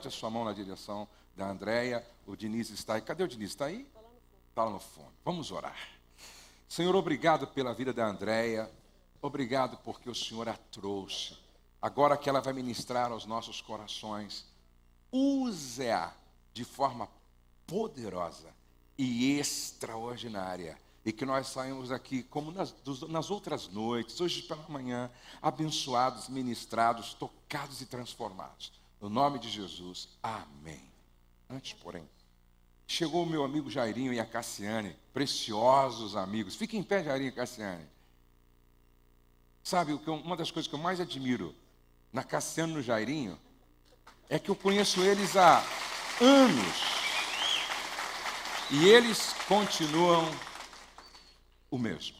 levante a sua mão na direção da Andréia. O Diniz está aí. Cadê o Diniz? Está aí? Está lá no fundo. Vamos orar. Senhor, obrigado pela vida da Andréia. Obrigado porque o Senhor a trouxe. Agora que ela vai ministrar aos nossos corações, use-a de forma poderosa e extraordinária. E que nós saímos aqui, como nas outras noites, hoje pela manhã, abençoados, ministrados, tocados e transformados. No nome de Jesus, amém. Antes, porém, chegou o meu amigo Jairinho e a Cassiane, preciosos amigos. Fiquem em pé, Jairinho e Cassiane. Sabe, uma das coisas que eu mais admiro na Cassiane e no Jairinho é que eu conheço eles há anos. E eles continuam o mesmo.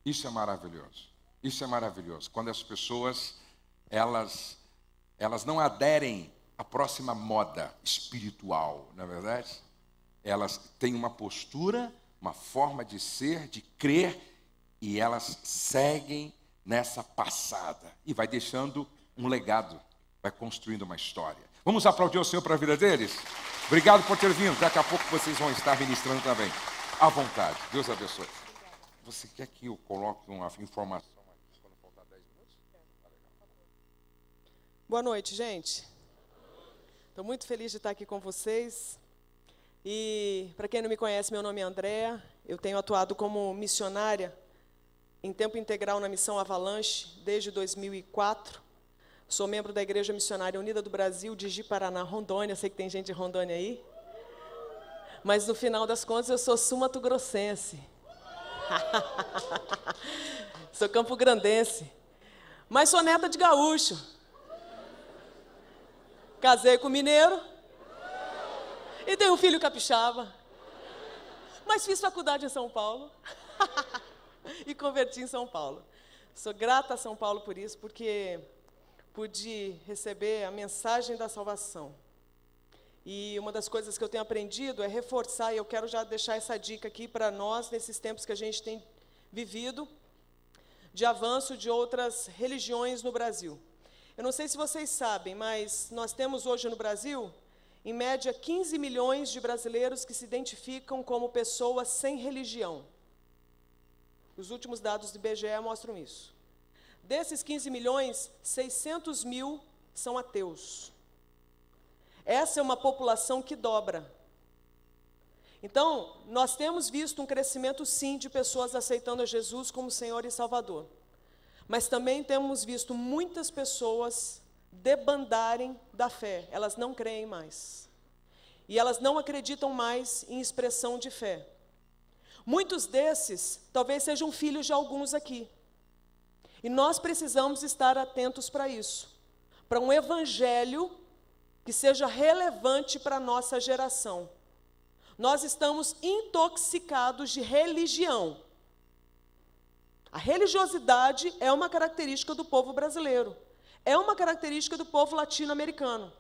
Isso é maravilhoso. Isso é maravilhoso. Quando as pessoas, elas não aderem à próxima moda espiritual, não é verdade? Elas têm uma postura, uma forma de ser, de crer, e elas seguem nessa passada. E vai deixando um legado, vai construindo uma história. Vamos aplaudir o Senhor para a vida deles? Obrigado por ter vindo. Daqui a pouco vocês vão estar ministrando também. À vontade. Deus abençoe. Você quer que eu coloque uma informação aqui quando faltar 10 minutos? Boa noite, gente. Estou muito feliz de estar aqui com vocês. E, para quem não me conhece, meu nome é Andréa. Eu tenho atuado como missionária em tempo integral na Missão Avalanche desde 2004. Sou membro da Igreja Missionária Unida do Brasil, de Ji-Paraná, Rondônia. Sei que tem gente de Rondônia aí. Mas, no final das contas, eu sou sul-mato-grossense. Sou campograndense. Mas sou neta de gaúcho. Casei com mineiro. E tenho um filho capixaba. Mas fiz faculdade em São Paulo. E converti em São Paulo. Sou grata a São Paulo por isso, porque pude receber a mensagem da salvação. E uma das coisas que eu tenho aprendido é reforçar, e eu quero já deixar essa dica aqui para nós, nesses tempos que a gente tem vivido, de avanço de outras religiões no Brasil. Eu não sei se vocês sabem, mas nós temos hoje no Brasil, em média, 15 milhões de brasileiros que se identificam como pessoas sem religião. Os últimos dados do IBGE mostram isso. Desses 15 milhões, 600 mil são ateus. Essa é uma população que dobra. Então, nós temos visto um crescimento, sim, de pessoas aceitando a Jesus como Senhor e Salvador. Mas também temos visto muitas pessoas debandarem da fé. Elas não creem mais. E elas não acreditam mais em expressão de fé. Muitos desses talvez sejam filhos de alguns aqui. E nós precisamos estar atentos para isso. Para um evangelho que seja relevante para a nossa geração. Nós estamos intoxicados de religião. A religiosidade é uma característica do povo brasileiro. É uma característica do povo latino-americano.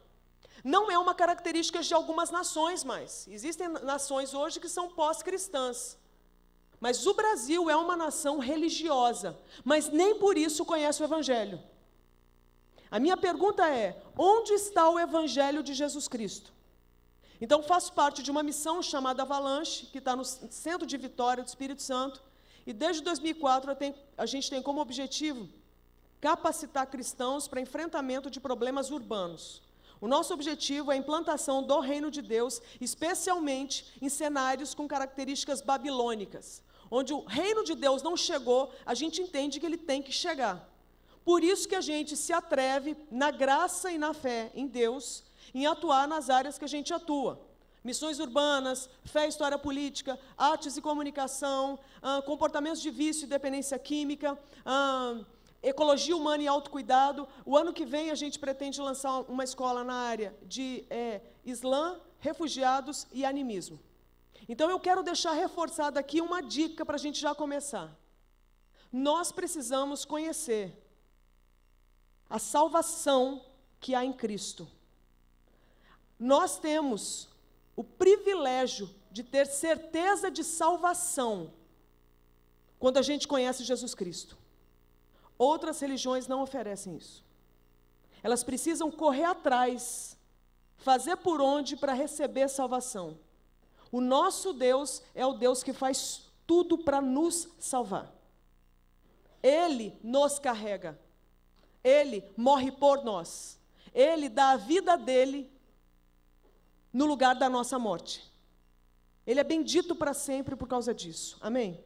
Não é uma característica de algumas nações mais. Existem nações hoje que são pós-cristãs. Mas o Brasil é uma nação religiosa, mas nem por isso conhece o Evangelho. A minha pergunta é, onde está o Evangelho de Jesus Cristo? Então, faço parte de uma missão chamada Avalanche, que está no Centro de Vitória do Espírito Santo, e desde 2004 a gente tem como objetivo capacitar cristãos para enfrentamento de problemas urbanos. O nosso objetivo é a implantação do reino de Deus, especialmente em cenários com características babilônicas. Onde o reino de Deus não chegou, a gente entende que ele tem que chegar. Por isso que a gente se atreve, na graça e na fé em Deus, em atuar nas áreas que a gente atua. Missões urbanas, fé e história política, artes e comunicação, comportamentos de vício e dependência química, ecologia humana e autocuidado. O ano que vem a gente pretende lançar uma escola na área de Islã, refugiados e animismo. Então eu quero deixar reforçada aqui uma dica para a gente já começar. Nós precisamos conhecer a salvação que há em Cristo. Nós temos o privilégio de ter certeza de salvação quando a gente conhece Jesus Cristo. Outras religiões não oferecem isso. Elas precisam correr atrás, fazer por onde para receber salvação. O nosso Deus é o Deus que faz tudo para nos salvar. Ele nos carrega. Ele morre por nós. Ele dá a vida dele no lugar da nossa morte. Ele é bendito para sempre por causa disso. Amém?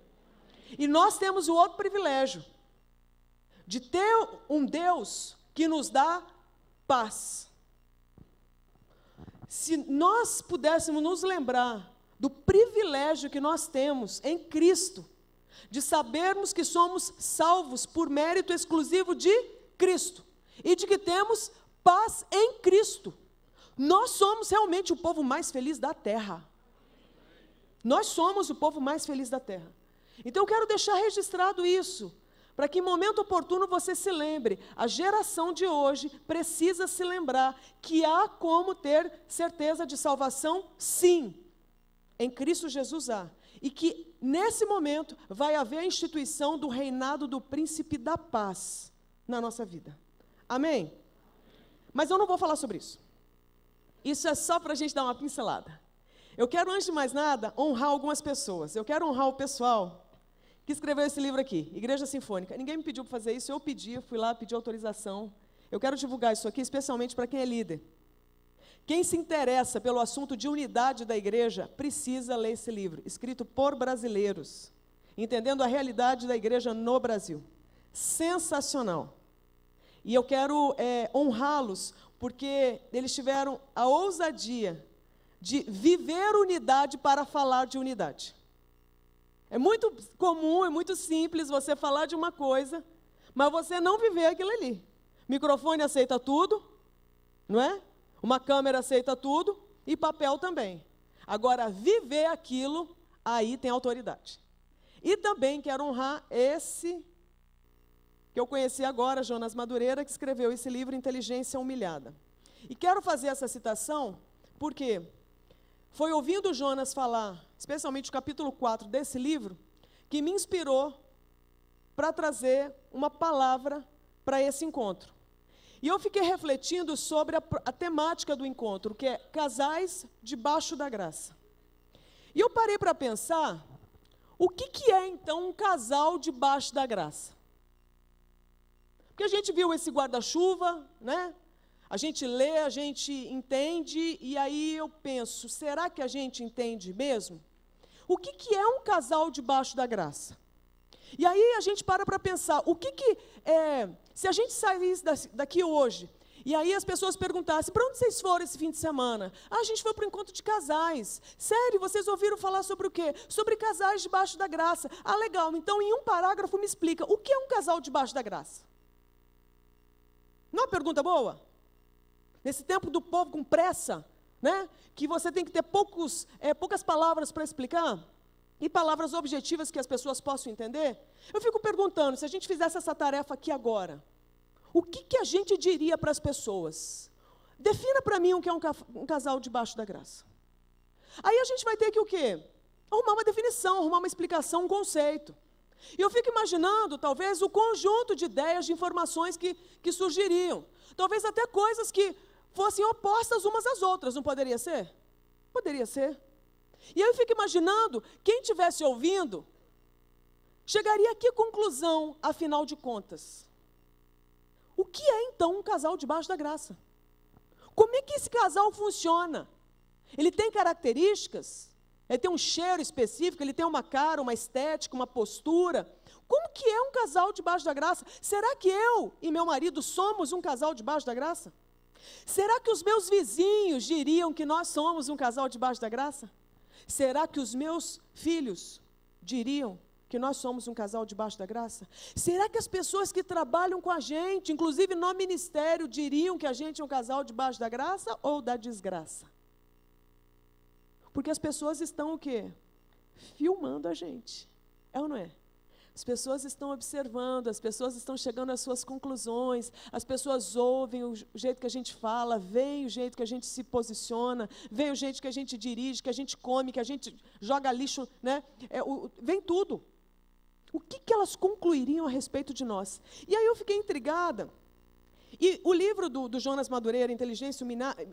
E nós temos o outro privilégio de ter um Deus que nos dá paz. Se nós pudéssemos nos lembrar do privilégio que nós temos em Cristo, de sabermos que somos salvos por mérito exclusivo de Cristo, e de que temos paz em Cristo, nós somos realmente o povo mais feliz da terra. Nós somos o povo mais feliz da terra. Então eu quero deixar registrado isso, para que em momento oportuno você se lembre. A geração de hoje precisa se lembrar que há como ter certeza de salvação, sim. Em Cristo Jesus há. E que nesse momento vai haver a instituição do reinado do príncipe da paz na nossa vida. Amém? Mas eu não vou falar sobre isso. Isso é só para a gente dar uma pincelada. Eu quero, antes de mais nada, honrar algumas pessoas. Eu quero honrar o pessoal que escreveu esse livro aqui, Igreja Sinfônica. Ninguém me pediu para fazer isso, eu pedi, eu fui lá, pedi autorização. Eu quero divulgar isso aqui, especialmente para quem é líder. Quem se interessa pelo assunto de unidade da igreja, precisa ler esse livro, escrito por brasileiros, entendendo a realidade da igreja no Brasil. Sensacional. E eu quero honrá-los, porque eles tiveram a ousadia de viver unidade para falar de unidade. É muito comum, é muito simples você falar de uma coisa, mas você não viver aquilo ali. Microfone aceita tudo, não é? Uma câmera aceita tudo e papel também. Agora, viver aquilo, aí tem autoridade. E também quero honrar esse que eu conheci agora, Jonas Madureira, que escreveu esse livro, Inteligência Humilhada. E quero fazer essa citação porque foi ouvindo Jonas falar, especialmente o capítulo 4 desse livro, que me inspirou para trazer uma palavra para esse encontro. E eu fiquei refletindo sobre a temática do encontro, que é casais debaixo da graça. E eu parei para pensar, o que é então um casal debaixo da graça? Porque a gente viu esse guarda-chuva, né? A gente lê, a gente entende, e aí eu penso, será que a gente entende mesmo? O que é um casal debaixo da graça? E aí a gente para pensar, se a gente saísse daqui hoje, e aí as pessoas perguntassem, para onde vocês foram esse fim de semana? Ah, a gente foi para o encontro de casais. Sério, vocês ouviram falar sobre o quê? Sobre casais debaixo da graça. Ah, legal, então em um parágrafo me explica, o que é um casal debaixo da graça? Não é uma pergunta boa? Nesse tempo do povo com pressa, né? Que você tem que ter poucas palavras para explicar, e palavras objetivas que as pessoas possam entender. Eu fico perguntando, se a gente fizesse essa tarefa aqui agora, o que a gente diria para as pessoas? Defina para mim o que é um casal debaixo da graça. Aí a gente vai ter que o quê? Arrumar uma definição, arrumar uma explicação, um conceito. E eu fico imaginando, talvez, o conjunto de ideias, de informações que surgiriam. Talvez até coisas que fossem opostas umas às outras, não poderia ser? Poderia ser. E eu fico imaginando, quem estivesse ouvindo, chegaria a que conclusão, afinal de contas? O que é, então, um casal debaixo da graça? Como é que esse casal funciona? Ele tem características? Ele tem um cheiro específico? Ele tem uma cara, uma estética, uma postura? Como que é um casal debaixo da graça? Será que eu e meu marido somos um casal debaixo da graça? Será que os meus vizinhos diriam que nós somos um casal debaixo da graça? Será que os meus filhos diriam que nós somos um casal debaixo da graça? Será que as pessoas que trabalham com a gente, inclusive no ministério, diriam que a gente é um casal debaixo da graça ou da desgraça? Porque as pessoas estão o quê? Filmando a gente. É ou não é? As pessoas estão observando, as pessoas estão chegando às suas conclusões, as pessoas ouvem o jeito que a gente fala, veem o jeito que a gente se posiciona, veem o jeito que a gente dirige, que a gente come, que a gente joga lixo, né? Vem tudo. O que elas concluiriam a respeito de nós? E aí eu fiquei intrigada E o livro do Jonas Madureira, Inteligência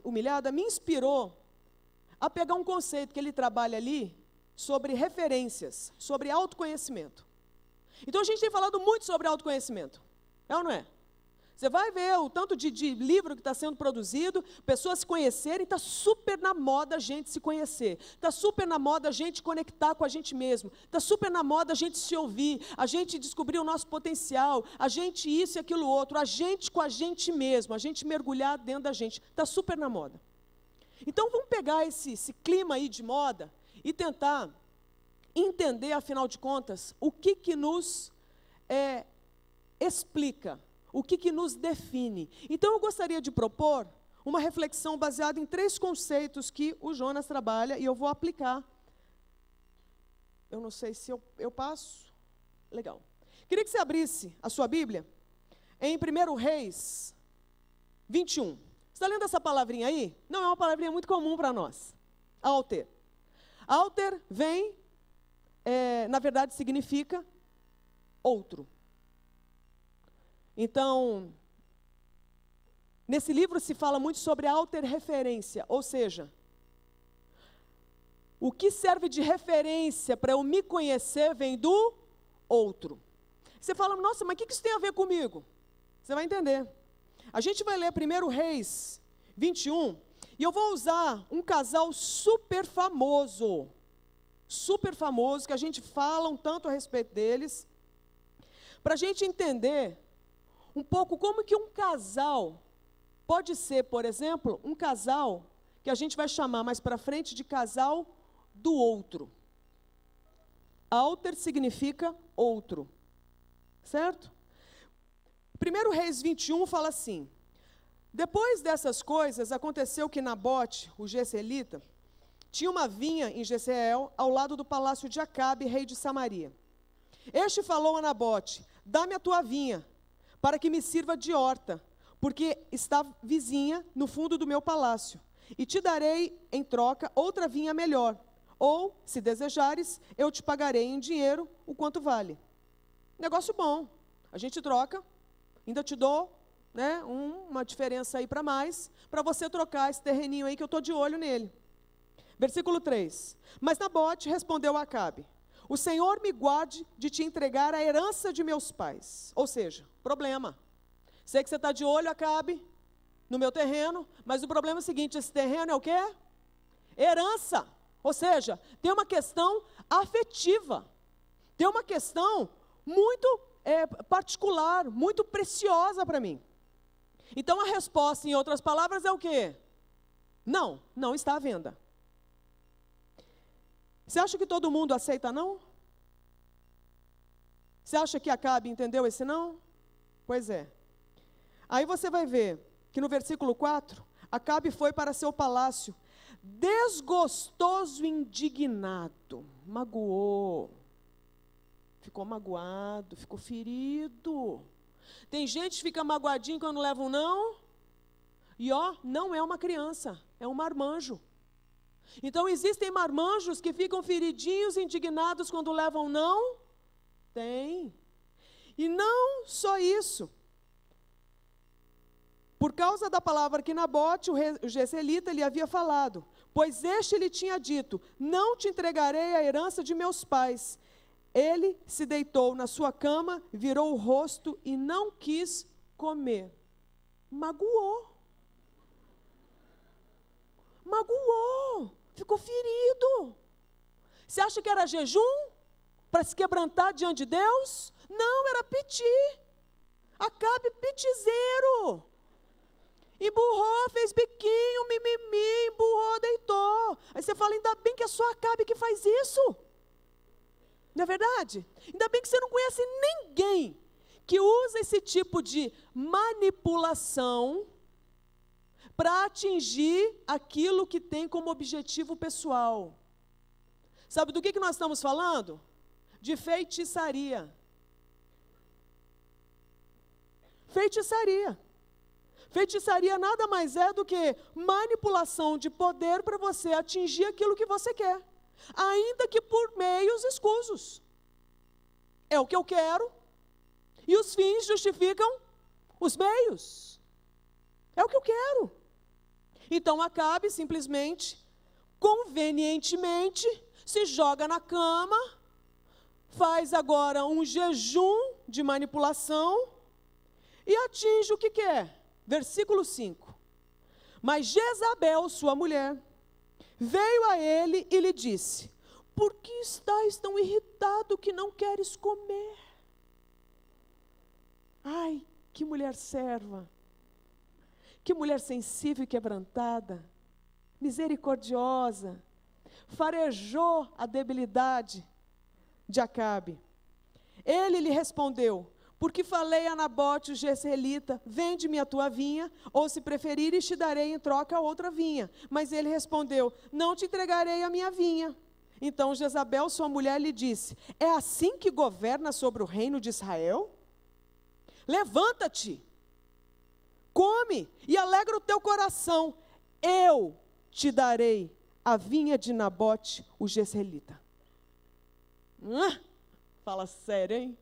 Humilhada, me inspirou a pegar um conceito que ele trabalha ali sobre referências, sobre autoconhecimento. Então a gente tem falado muito sobre autoconhecimento, é ou não é? Você vai ver o tanto de livro que está sendo produzido, pessoas se conhecerem, está super na moda a gente se conhecer, está super na moda a gente conectar com a gente mesmo, está super na moda a gente se ouvir, a gente descobrir o nosso potencial, a gente isso e aquilo outro, a gente com a gente mesmo, a gente mergulhar dentro da gente, está super na moda. Então vamos pegar esse clima aí de moda e tentar entender, afinal de contas, o que nos explica, o que nos define. Então eu gostaria de propor uma reflexão baseada em 3 conceitos que o Jonas trabalha e eu vou aplicar. Eu não sei se eu passo. Legal. Queria que você abrisse a sua Bíblia em 1 Reis 21. Você está lendo essa palavrinha aí? Não é uma palavrinha muito comum para nós. Alter. Alter vem, na verdade significa outro. Então, nesse livro se fala muito sobre a autorreferência, ou seja, o que serve de referência para eu me conhecer vem do outro. Você fala, nossa, mas o que isso tem a ver comigo? Você vai entender. A gente vai ler 1 Reis 21, e eu vou usar um casal super famoso, que a gente fala um tanto a respeito deles, para a gente entender um pouco como que um casal pode ser, por exemplo, um casal que a gente vai chamar mais para frente de casal do outro. Alter significa outro, certo? 1 Reis 21 fala assim: depois dessas coisas, aconteceu que Nabote, o Jezreelita, tinha uma vinha em Jezreel, ao lado do palácio de Acabe, rei de Samaria. Este falou a Nabote: dá-me a tua vinha, para que me sirva de horta, porque está vizinha no fundo do meu palácio, e te darei em troca outra vinha melhor, ou, se desejares, eu te pagarei em dinheiro o quanto vale. Negócio bom, a gente troca, ainda te dou, né, uma diferença aí para mais, para você trocar esse terreninho aí que eu estou de olho nele. Versículo 3, mas Nabote respondeu a Acabe: o Senhor me guarde de te entregar a herança de meus pais. Ou seja, problema. Sei que você está de olho, Acabe, no meu terreno, mas o problema é o seguinte, esse terreno é o quê? Herança. Ou seja, tem uma questão afetiva. Tem uma questão muito particular, muito preciosa para mim. Então a resposta, em outras palavras, é o quê? Não, não está à venda. Você acha que todo mundo aceita não? Você acha que Acabe entendeu esse não? Pois é. Aí você vai ver que no versículo 4, Acabe foi para seu palácio, desgostoso e indignado, magoou, ficou magoado, ficou ferido. Tem gente que fica magoadinho quando leva um não, e não é uma criança, é um marmanjo. Então existem marmanjos que ficam feridinhos, indignados quando levam não? Tem. E não só isso. Por causa da palavra que Nabote, o Jezreelita, lhe havia falado, pois este lhe tinha dito: não te entregarei a herança de meus pais. Ele se deitou na sua cama, virou o rosto e não quis comer. Magoou. Magoou. Ficou ferido. Você acha que era jejum para se quebrantar diante de Deus? Não, era piti. Acabe pitizeiro. Emburrou, fez biquinho, mimimi, emburrou, deitou. Aí você fala, ainda bem que é só Acabe que faz isso. Não é verdade? Ainda bem que você não conhece ninguém que usa esse tipo de manipulação para atingir aquilo que tem como objetivo pessoal. Sabe do que nós estamos falando? De feitiçaria. Feitiçaria. Feitiçaria nada mais é do que manipulação de poder para você atingir aquilo que você quer, ainda que por meios escusos. É o que eu quero, e os fins justificam os meios. É o que eu quero. Então Acabe simplesmente, convenientemente, se joga na cama, faz agora um jejum de manipulação e atinge o que quer. Versículo 5. Mas Jezabel, sua mulher, veio a ele e lhe disse: por que estás tão irritado que não queres comer? Ai, que mulher serva, que mulher sensível e quebrantada, misericordiosa, farejou a debilidade de Acabe. Ele lhe respondeu: porque falei a Nabote o jezreelita, vende-me a tua vinha, ou se preferires te darei em troca a outra vinha. Mas ele respondeu: não te entregarei a minha vinha. Então Jezabel, sua mulher, lhe disse: é assim que governa sobre o reino de Israel? Levanta-te, come e alegra o teu coração, eu te darei a vinha de Nabote o jezreelita. Fala sério, hein?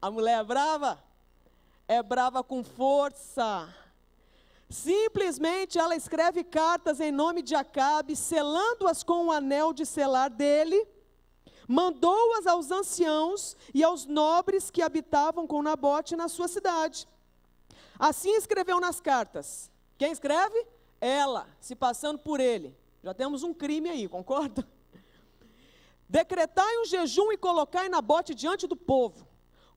A mulher é brava com força. Simplesmente ela escreve cartas em nome de Acabe, selando-as com um anel de selar dele, mandou-as aos anciãos e aos nobres que habitavam com Nabote na sua cidade. Assim escreveu nas cartas. Quem escreve? Ela, se passando por ele. Já temos um crime aí, concorda? Decretai um jejum e colocai Nabote diante do povo.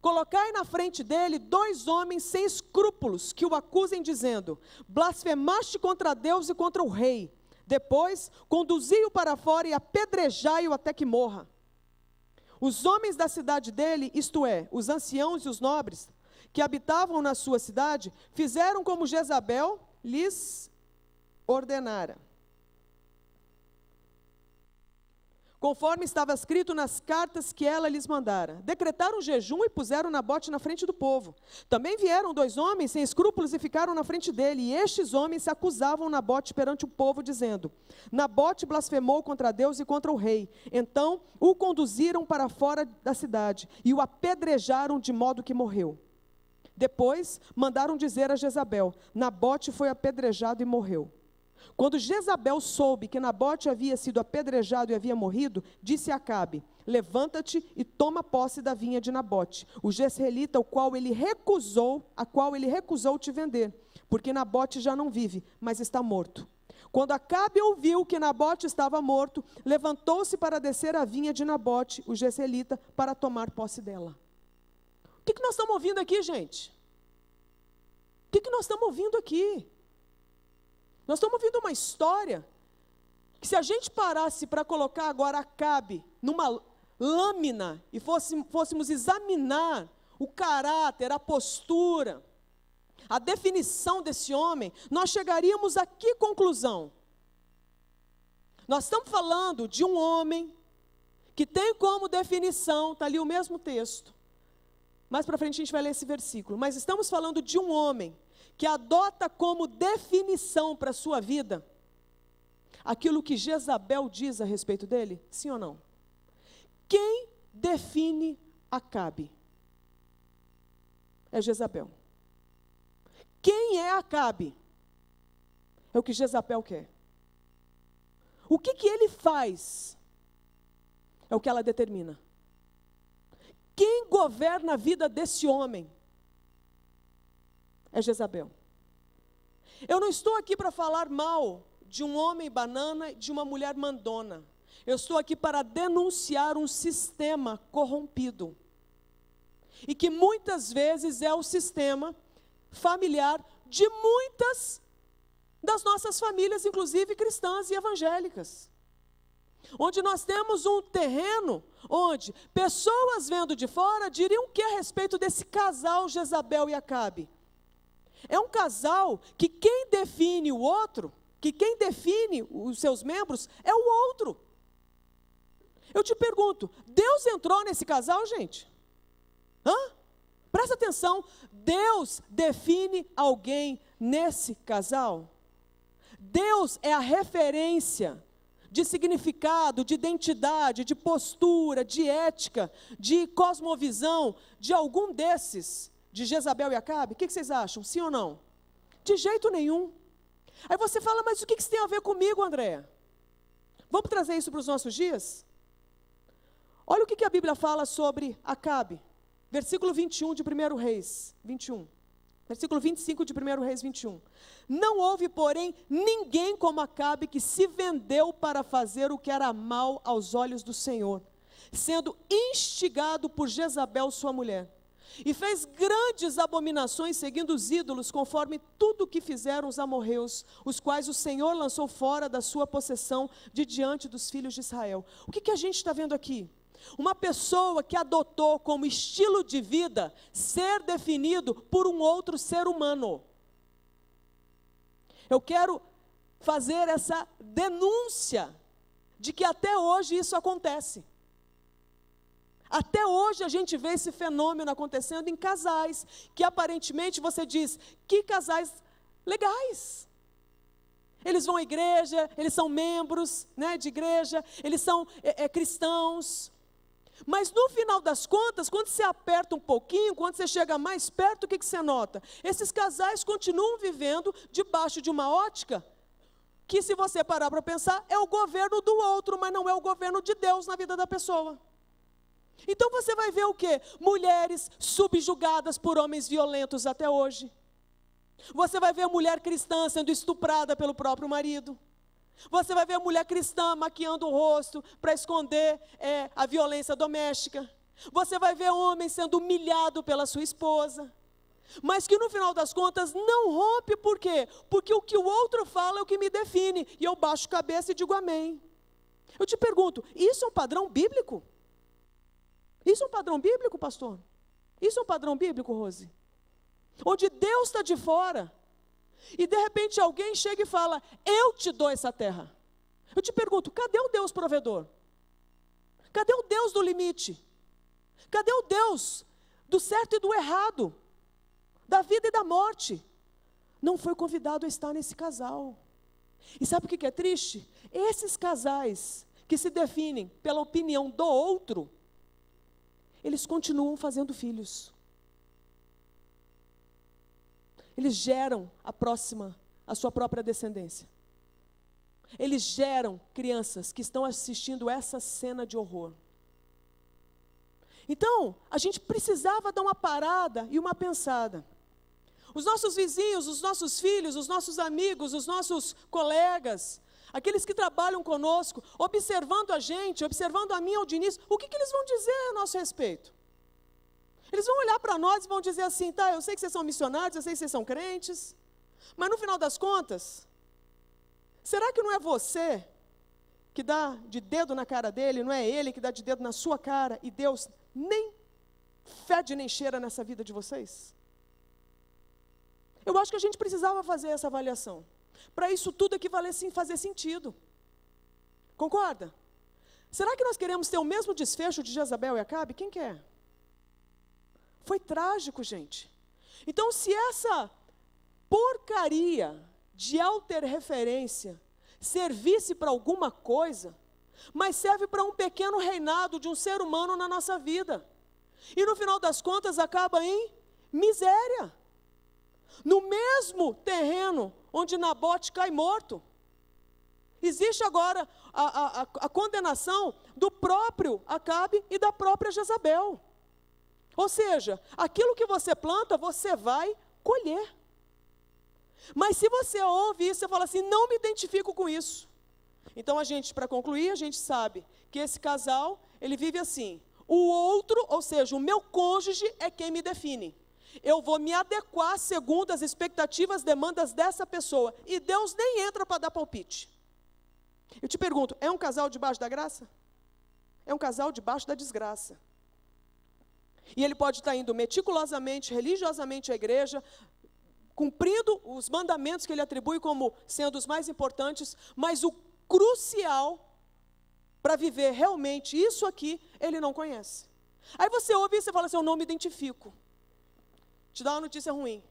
Colocai na frente dele 2 homens sem escrúpulos que o acusem dizendo: blasfemaste contra Deus e contra o rei. Depois, conduzi-o para fora e apedrejai-o até que morra. Os homens da cidade dele, isto é, os anciãos e os nobres, que habitavam na sua cidade, fizeram como Jezabel lhes ordenara, conforme estava escrito nas cartas que ela lhes mandara. Decretaram jejum e puseram Nabote na frente do povo. Também vieram 2 homens sem escrúpulos e ficaram na frente dele. E estes homens se acusavam Nabote perante o povo, dizendo: Nabote blasfemou contra Deus e contra o rei. Então o conduziram para fora da cidade e o apedrejaram de modo que morreu. Depois mandaram dizer a Jezabel: Nabote foi apedrejado e morreu. Quando Jezabel soube que Nabote havia sido apedrejado e havia morrido, disse a Acabe: levanta-te e toma posse da vinha de Nabote, o jezreelita, a qual ele recusou te vender, porque Nabote já não vive, mas está morto. Quando Acabe ouviu que Nabote estava morto, levantou-se para descer a vinha de Nabote, o jezreelita, para tomar posse dela. O que nós estamos ouvindo aqui, gente? O que nós estamos ouvindo aqui? Nós estamos ouvindo uma história que, se a gente parasse para colocar agora Acabe numa lâmina e fôssemos examinar o caráter, a postura, a definição desse homem, nós chegaríamos a que conclusão? Nós estamos falando de um homem que tem como definição, está ali o mesmo texto, mais para frente a gente vai ler esse versículo, mas estamos falando de um homem que adota como definição para a sua vida aquilo que Jezabel diz a respeito dele, sim ou não? Quem define Acabe? É Jezabel. Quem é Acabe? É o que Jezabel quer. O que ele faz? É o que ela determina. Quem governa a vida desse homem? É Jezabel. Eu não estou aqui para falar mal de um homem banana e de uma mulher mandona. Eu estou aqui para denunciar um sistema corrompido. E que muitas vezes é o sistema familiar de muitas das nossas famílias, inclusive cristãs e evangélicas. Onde nós temos um terreno onde pessoas vendo de fora diriam o que a respeito desse casal Jezabel e Acabe? É um casal que quem define o outro, que quem define os seus membros é o outro. Eu te pergunto, Deus entrou nesse casal, gente? Presta atenção, Deus define alguém nesse casal? Deus é a referência de significado, de identidade, de postura, de ética, de cosmovisão, de algum desses, de Jezabel e Acabe? O que vocês acham? Sim ou não? De jeito nenhum. Aí você fala, mas o que isso tem a ver comigo, Andréa? Vamos trazer isso para os nossos dias? Olha o que a Bíblia fala sobre Acabe. Versículo 21 de 1 Reis 21. Versículo 25 de 1 Reis 21. Não houve, porém, ninguém como Acabe que se vendeu para fazer o que era mal aos olhos do Senhor, sendo instigado por Jezabel, sua mulher. E fez grandes abominações seguindo os ídolos, conforme tudo o que fizeram os amorreus, os quais o Senhor lançou fora da sua possessão de diante dos filhos de Israel. O que a gente está vendo aqui? Uma pessoa que adotou como estilo de vida ser definido por um outro ser humano. Eu quero fazer essa denúncia de que até hoje isso acontece. Até hoje a gente vê esse fenômeno acontecendo em casais, que aparentemente você diz, que casais legais. Eles vão à igreja, eles são membros, né, de igreja, eles são cristãos. Mas no final das contas, quando você aperta um pouquinho, quando você chega mais perto, o que você nota? Esses casais continuam vivendo debaixo de uma ótica, que se você parar para pensar, é o governo do outro, mas não é o governo de Deus na vida da pessoa. Então você vai ver o quê? Mulheres subjugadas por homens violentos até hoje. Você vai ver a mulher cristã sendo estuprada pelo próprio marido. Você vai ver a mulher cristã maquiando o rosto para esconder a violência doméstica. Você vai ver homem sendo humilhado pela sua esposa. Mas que no final das contas não rompe, por quê? Porque o que o outro fala é o que me define. E eu baixo a cabeça e digo amém. Eu te pergunto, isso é um padrão bíblico? Isso é um padrão bíblico, pastor? Isso é um padrão bíblico, Rose? Onde Deus está de fora, e de repente alguém chega e fala, eu te dou essa terra. Eu te pergunto, cadê o Deus provedor? Cadê o Deus do limite? Cadê o Deus do certo e do errado? Da vida e da morte? Não foi convidado a estar nesse casal. E sabe o que é triste? Esses casais que se definem pela opinião do outro, eles continuam fazendo filhos. Eles geram a sua própria descendência. Eles geram crianças que estão assistindo essa cena de horror. Então, a gente precisava dar uma parada e uma pensada. Os nossos vizinhos, os nossos filhos, os nossos amigos, os nossos colegas, aqueles que trabalham conosco, observando a gente, observando a mim, ao Diniz, o que eles vão dizer a nosso respeito? Eles vão olhar para nós e vão dizer assim, tá, eu sei que vocês são missionários, eu sei que vocês são crentes, mas no final das contas, será que não é você que dá de dedo na cara dele, não é ele que dá de dedo na sua cara, e Deus nem fede nem cheira nessa vida de vocês? Eu acho que a gente precisava fazer essa avaliação, para isso tudo aqui fazer sentido. Concorda? Será que nós queremos ter o mesmo desfecho de Jezabel e Acabe? Quem quer? Foi trágico, gente. Então, se essa porcaria de autorreferência servisse para alguma coisa, mas serve para um pequeno reinado de um ser humano na nossa vida, e no final das contas acaba em miséria, no mesmo terreno onde Nabote cai morto. Existe agora a condenação do próprio Acabe e da própria Jezabel. Ou seja, aquilo que você planta, você vai colher. Mas se você ouve isso, você fala assim, não me identifico com isso. Então para concluir, a gente sabe que esse casal, ele vive assim, o outro, ou seja, o meu cônjuge é quem me define. Eu vou me adequar segundo as expectativas, demandas dessa pessoa, e Deus nem entra para dar palpite. Eu te pergunto, é um casal debaixo da graça? É um casal debaixo da desgraça. E ele pode estar indo meticulosamente, religiosamente à igreja, cumprindo os mandamentos que ele atribui como sendo os mais importantes, mas o crucial para viver realmente isso aqui, ele não conhece. Aí você ouve e você fala assim, eu não me identifico. Te dá uma notícia ruim.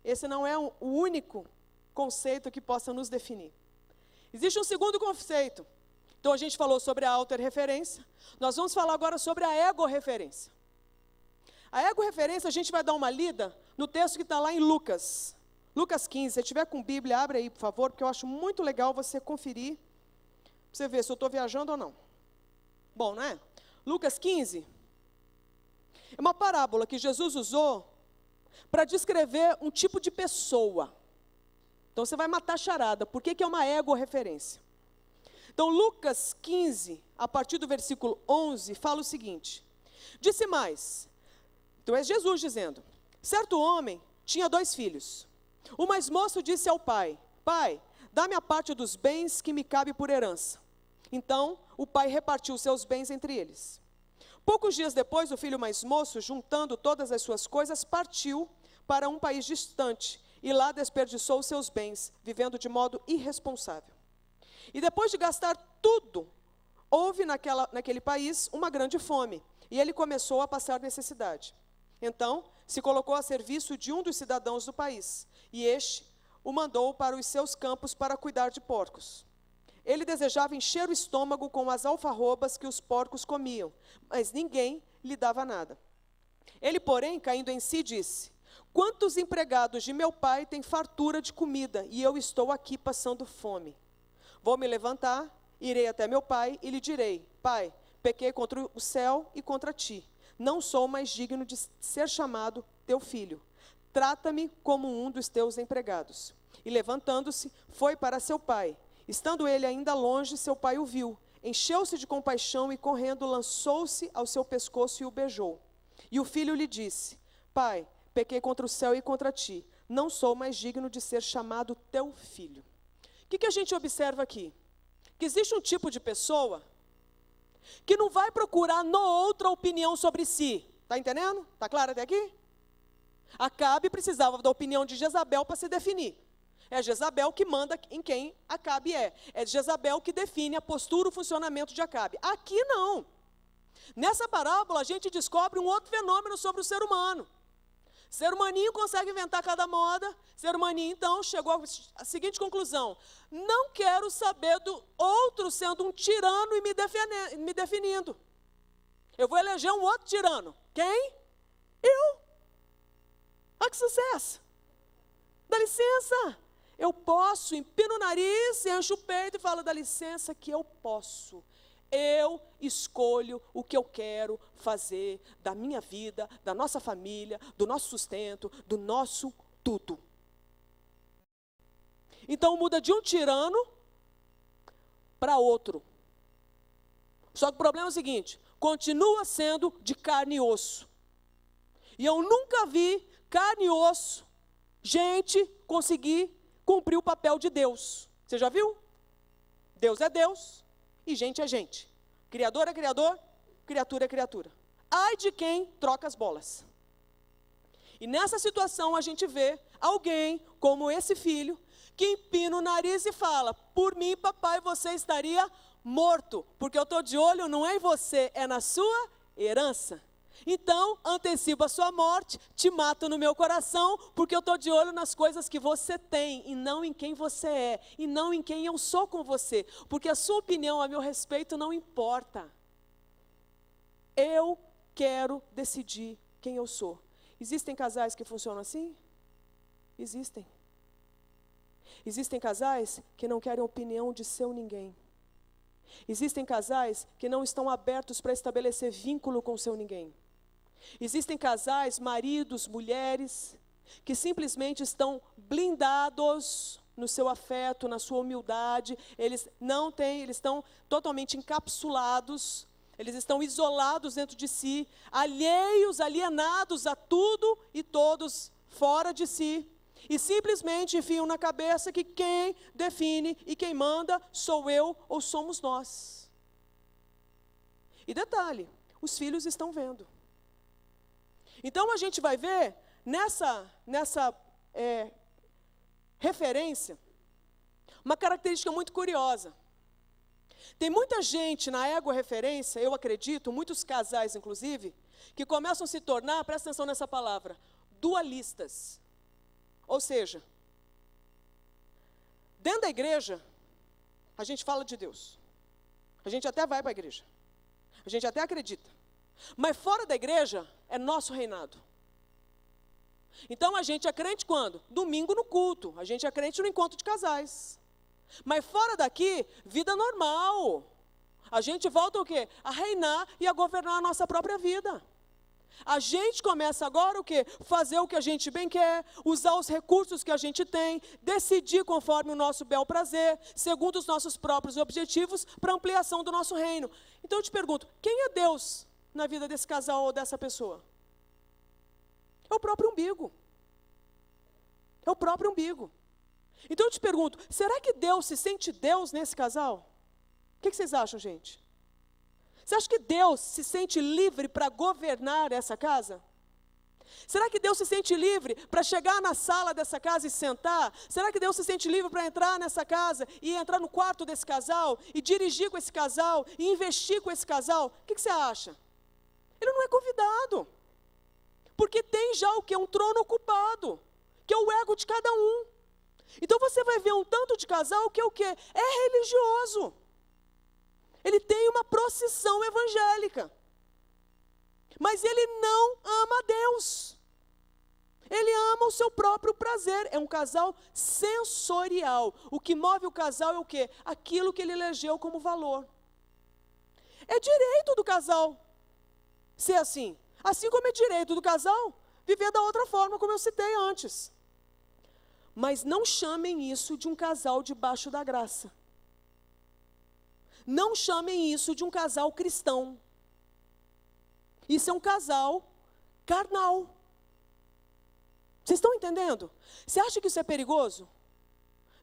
Esse não é o único conceito que possa nos definir. Existe um segundo conceito. Então a gente falou sobre a autorreferência. Nós vamos falar agora sobre a egorreferência. A egorreferência, a gente vai dar uma lida no texto que está lá em Lucas. Lucas 15, se tiver com Bíblia, abre aí, por favor, porque eu acho muito legal você conferir, para você ver se eu estou viajando ou não. Bom, não é? Lucas 15 é uma parábola que Jesus usou para descrever um tipo de pessoa. Então você vai matar a charada. Por que é uma ego-referência? Então Lucas 15, a partir do versículo 11, fala o seguinte: disse mais, então é Jesus dizendo, certo homem tinha 2 filhos. O mais moço disse ao pai, pai, dá-me a parte dos bens que me cabe por herança. Então o pai repartiu seus bens entre eles. Poucos dias depois, o filho mais moço, juntando todas as suas coisas, partiu para um país distante e lá desperdiçou os seus bens, vivendo de modo irresponsável. E depois de gastar tudo, houve naquele país uma grande fome, e ele começou a passar necessidade. Então, se colocou a serviço de um dos cidadãos do país, e este o mandou para os seus campos para cuidar de porcos. Ele desejava encher o estômago com as alfarrobas que os porcos comiam, mas ninguém lhe dava nada. Ele, porém, caindo em si, disse, quantos empregados de meu pai têm fartura de comida, e eu estou aqui passando fome? Vou me levantar, irei até meu pai e lhe direi, pai, pequei contra o céu e contra ti. Não sou mais digno de ser chamado teu filho. Trata-me como um dos teus empregados. E levantando-se, foi para seu pai. Estando ele ainda longe, seu pai o viu. Encheu-se de compaixão e, correndo, lançou-se ao seu pescoço e o beijou. E o filho lhe disse, pai, pequei contra o céu e contra ti. Não sou mais digno de ser chamado teu filho. O que a gente observa aqui? Que existe um tipo de pessoa que não vai procurar no outro a opinião sobre si. Está entendendo? Está claro até aqui? Acabe precisava da opinião de Jezabel para se definir. É Jezabel que manda em quem Acabe é. É Jezabel que define a postura, o funcionamento de Acabe. Aqui não. Nessa parábola a gente descobre um outro fenômeno sobre o ser humano. Ser humaninho consegue inventar cada moda. Ser humaninho, então, chegou à seguinte conclusão. Não quero saber do outro sendo um tirano e me definindo. Eu vou eleger um outro tirano. Quem? Eu. Olha que sucesso. Dá licença. Eu posso, empino o nariz, encho o peito e falo, dá licença que eu posso. Eu escolho o que eu quero fazer da minha vida, da nossa família, do nosso sustento, do nosso tudo. Então muda de um tirano para outro. Só que o problema é o seguinte, continua sendo de carne e osso. E eu nunca vi carne e osso, gente, conseguir cumprir o papel de Deus. Você já viu? Deus é Deus e gente é gente. Criador é criador, criatura é criatura. Ai de quem troca as bolas. E nessa situação a gente vê alguém como esse filho que empina o nariz e fala, por mim, papai, você estaria morto, porque eu estou de olho não é em você, é na sua herança. Então, antecipo a sua morte, te mato no meu coração, porque eu estou de olho nas coisas que você tem, e não em quem você é, e não em quem eu sou com você, porque a sua opinião a meu respeito não importa. Eu quero decidir quem eu sou. Existem casais que funcionam assim? Existem. Existem casais que não querem opinião de seu ninguém. Existem casais que não estão abertos para estabelecer vínculo com seu ninguém. Existem casais, maridos, mulheres, que simplesmente estão blindados no seu afeto, na sua humildade, eles estão totalmente encapsulados, eles estão isolados dentro de si, alheios, alienados a tudo e todos fora de si, e simplesmente enfiam na cabeça que quem define e quem manda sou eu ou somos nós. E detalhe, os filhos estão vendo. Então a gente vai ver nessa referência uma característica muito curiosa. Tem muita gente na ego-referência, eu acredito, muitos casais inclusive, que começam a se tornar, presta atenção nessa palavra, dualistas. Ou seja, dentro da igreja, a gente fala de Deus. A gente até vai para a igreja. A gente até acredita. Mas fora da igreja, é nosso reinado. Então a gente é crente quando? Domingo no culto. A gente é crente no encontro de casais. Mas fora daqui, vida normal. A gente volta o quê? A reinar e a governar a nossa própria vida. A gente começa agora o quê? Fazer o que a gente bem quer, usar os recursos que a gente tem, decidir conforme o nosso bel prazer, segundo os nossos próprios objetivos, para ampliação do nosso reino. Então eu te pergunto, quem é Deus na vida desse casal ou dessa pessoa? É o próprio umbigo. É o próprio umbigo. Então eu te pergunto, será que Deus se sente Deus nesse casal? O que vocês acham, gente? Você acha que Deus se sente livre para governar essa casa? Será que Deus se sente livre para chegar na sala dessa casa e sentar? Será que Deus se sente livre para entrar nessa casa e entrar no quarto desse casal e dirigir com esse casal e investir com esse casal? O que você acha? Ele não é convidado. Porque tem já o quê? Um trono ocupado, que é o ego de cada um. Então você vai ver um tanto de casal que é o quê? É religioso. Ele tem uma procissão evangélica. Mas ele não ama Deus. Ele ama o seu próprio prazer. É um casal sensorial. O que move o casal é o quê? Aquilo que ele elegeu como valor. É direito do casal ser assim. Assim como é direito do casal viver da outra forma, como eu citei antes. Mas não chamem isso de um casal debaixo da graça. Não chamem isso de um casal cristão. Isso é um casal carnal. Vocês estão entendendo? Você acha que isso é perigoso?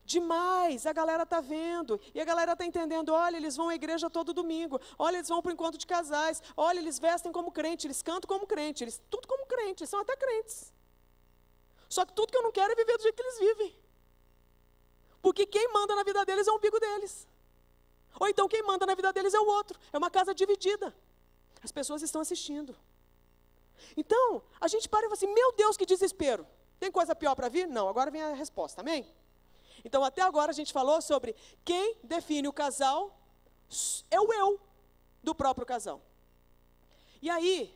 Demais, a galera está vendo, e a galera está entendendo, olha, eles vão à igreja todo domingo, olha, eles vão para o encontro de casais, olha, eles vestem como crente, eles cantam como crente, eles tudo como crente, eles são até crentes. Só que tudo que eu não quero é viver do jeito que eles vivem. Porque quem manda na vida deles é o umbigo deles. Ou então quem manda na vida deles é o outro. É uma casa dividida. As pessoas estão assistindo. Então, a gente para e fala assim, meu Deus, que desespero. Tem coisa pior para vir? Não, agora vem a resposta, amém? Então, até agora a gente falou sobre quem define o casal é o eu do próprio casal. E aí,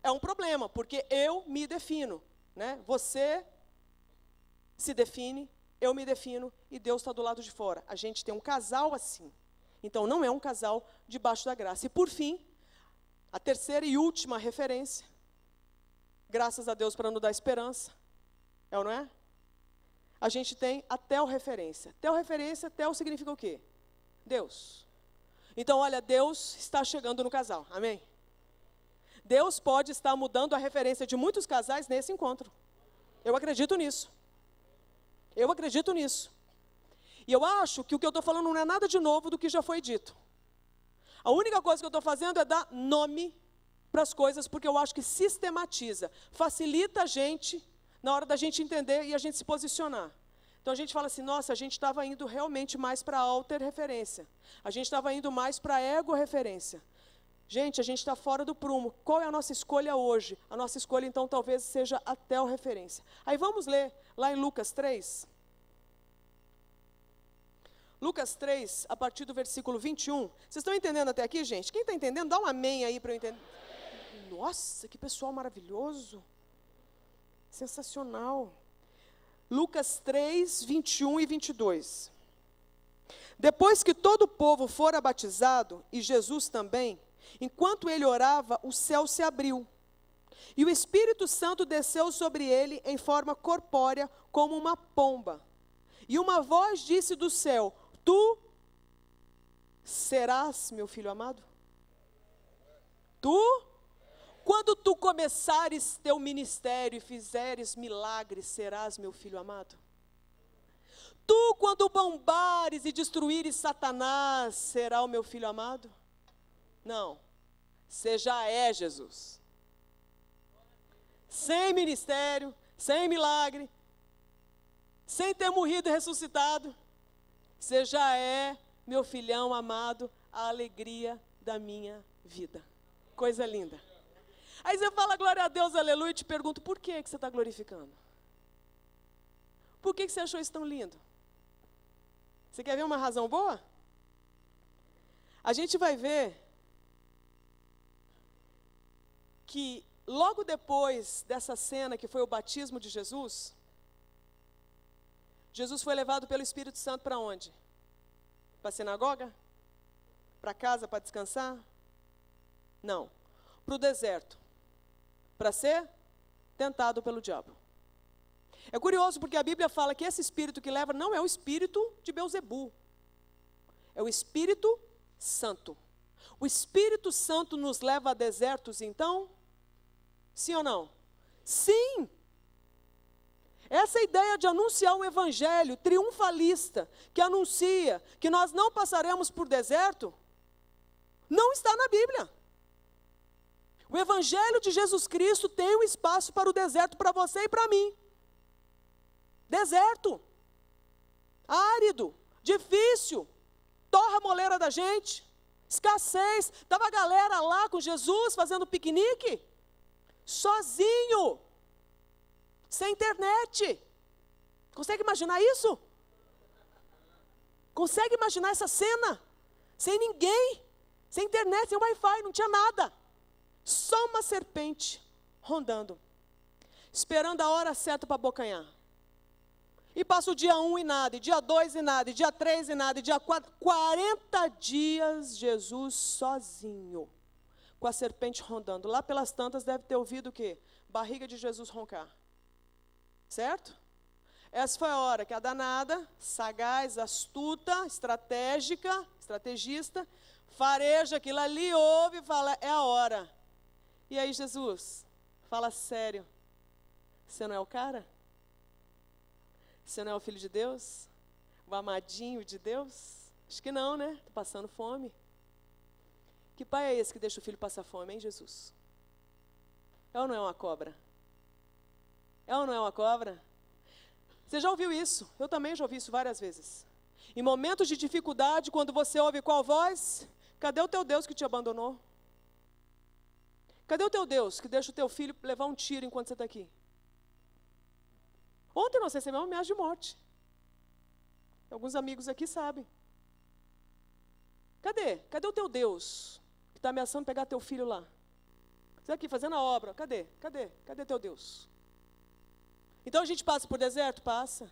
é um problema, porque eu me defino, né? Você se define, eu me defino e Deus está do lado de fora. A gente tem um casal assim. Então, não é um casal debaixo da graça. E, por fim, a terceira e última referência, graças a Deus para nos dar esperança, é ou não é? A gente tem a teorreferência. Teorreferência, teo significa o quê? Deus. Então, olha, Deus está chegando no casal, amém? Deus pode estar mudando a referência de muitos casais nesse encontro. Eu acredito nisso. Eu acredito nisso. E eu acho que o que eu estou falando não é nada de novo do que já foi dito. A única coisa que eu estou fazendo é dar nome para as coisas, porque eu acho que sistematiza, facilita a gente na hora da gente entender e a gente se posicionar. Então a gente fala assim, nossa, a gente estava indo realmente mais para a alter referência. A gente estava indo mais para a ego referência. Gente, a gente está fora do prumo. Qual é a nossa escolha hoje? A nossa escolha, então, talvez seja a teorreferência. Aí vamos ler lá em Lucas 3. Lucas 3, a partir do versículo 21. Vocês estão entendendo até aqui, gente? Quem está entendendo, dá um amém aí para eu entender. Nossa, que pessoal maravilhoso. Sensacional. Lucas 3, 21 e 22. Depois que todo o povo fora batizado, e Jesus também, enquanto ele orava, o céu se abriu. E o Espírito Santo desceu sobre ele em forma corpórea, como uma pomba. E uma voz disse do céu, tu serás meu filho amado? Tu? Quando tu começares teu ministério e fizeres milagres, serás meu filho amado? Tu, quando bombares e destruíres Satanás, será o meu filho amado? Não, você já é Jesus. Sem ministério, sem milagre, sem ter morrido e ressuscitado, você já é meu filhão amado, a alegria da minha vida. Coisa linda. Aí você fala glória a Deus, aleluia, e te pergunto, por que você está glorificando? Por que você achou isso tão lindo? Você quer ver uma razão boa? A gente vai ver que logo depois dessa cena que foi o batismo de Jesus, Jesus foi levado pelo Espírito Santo para onde? Para a sinagoga? Para casa para descansar? Não. Para o deserto. Para ser tentado pelo diabo. É curioso porque a Bíblia fala que esse espírito que leva não é o espírito de Beelzebu. É o Espírito Santo. O Espírito Santo nos leva a desertos, então? Sim ou não? Sim! Essa ideia de anunciar um evangelho triunfalista, que anuncia que nós não passaremos por deserto, não está na Bíblia. O evangelho de Jesus Cristo tem um espaço para o deserto, para você e para mim. Deserto, árido, difícil, torra a moleira da gente, escassez. Estava a galera lá com Jesus fazendo piquenique, sozinho, sem internet. Consegue imaginar isso? Consegue imaginar essa cena? Sem ninguém, sem internet, sem Wi-Fi, não tinha nada. Só uma serpente rondando, esperando a hora certa para abocanhar. E passa o dia 1 e nada, e dia 2 e nada, e dia 3 e nada, e dia 4, 40 dias Jesus sozinho, com a serpente rondando. Lá pelas tantas deve ter ouvido o quê? Barriga de Jesus roncar. Certo? Essa foi a hora que a danada, sagaz, astuta, estrategista, fareja aquilo ali, ouve e fala, é a hora. E aí Jesus, fala sério, você não é o cara? Você não é o filho de Deus? O amadinho de Deus? Acho que não, né? Estou passando fome. Que pai é esse que deixa o filho passar fome, hein, Jesus? É ou não é uma cobra? É ou não é uma cobra? Você já ouviu isso? Eu também já ouvi isso várias vezes. Em momentos de dificuldade, quando você ouve qual voz? Cadê o teu Deus que te abandonou? Cadê o teu Deus que deixa o teu filho levar um tiro enquanto você está aqui? Ontem nós recebemos uma ameaça de morte. Alguns amigos aqui sabem. Cadê? Cadê o teu Deus que está ameaçando pegar teu filho lá? Você aqui fazendo a obra. Cadê? Cadê? Cadê teu Deus? Então a gente passa por deserto? Passa.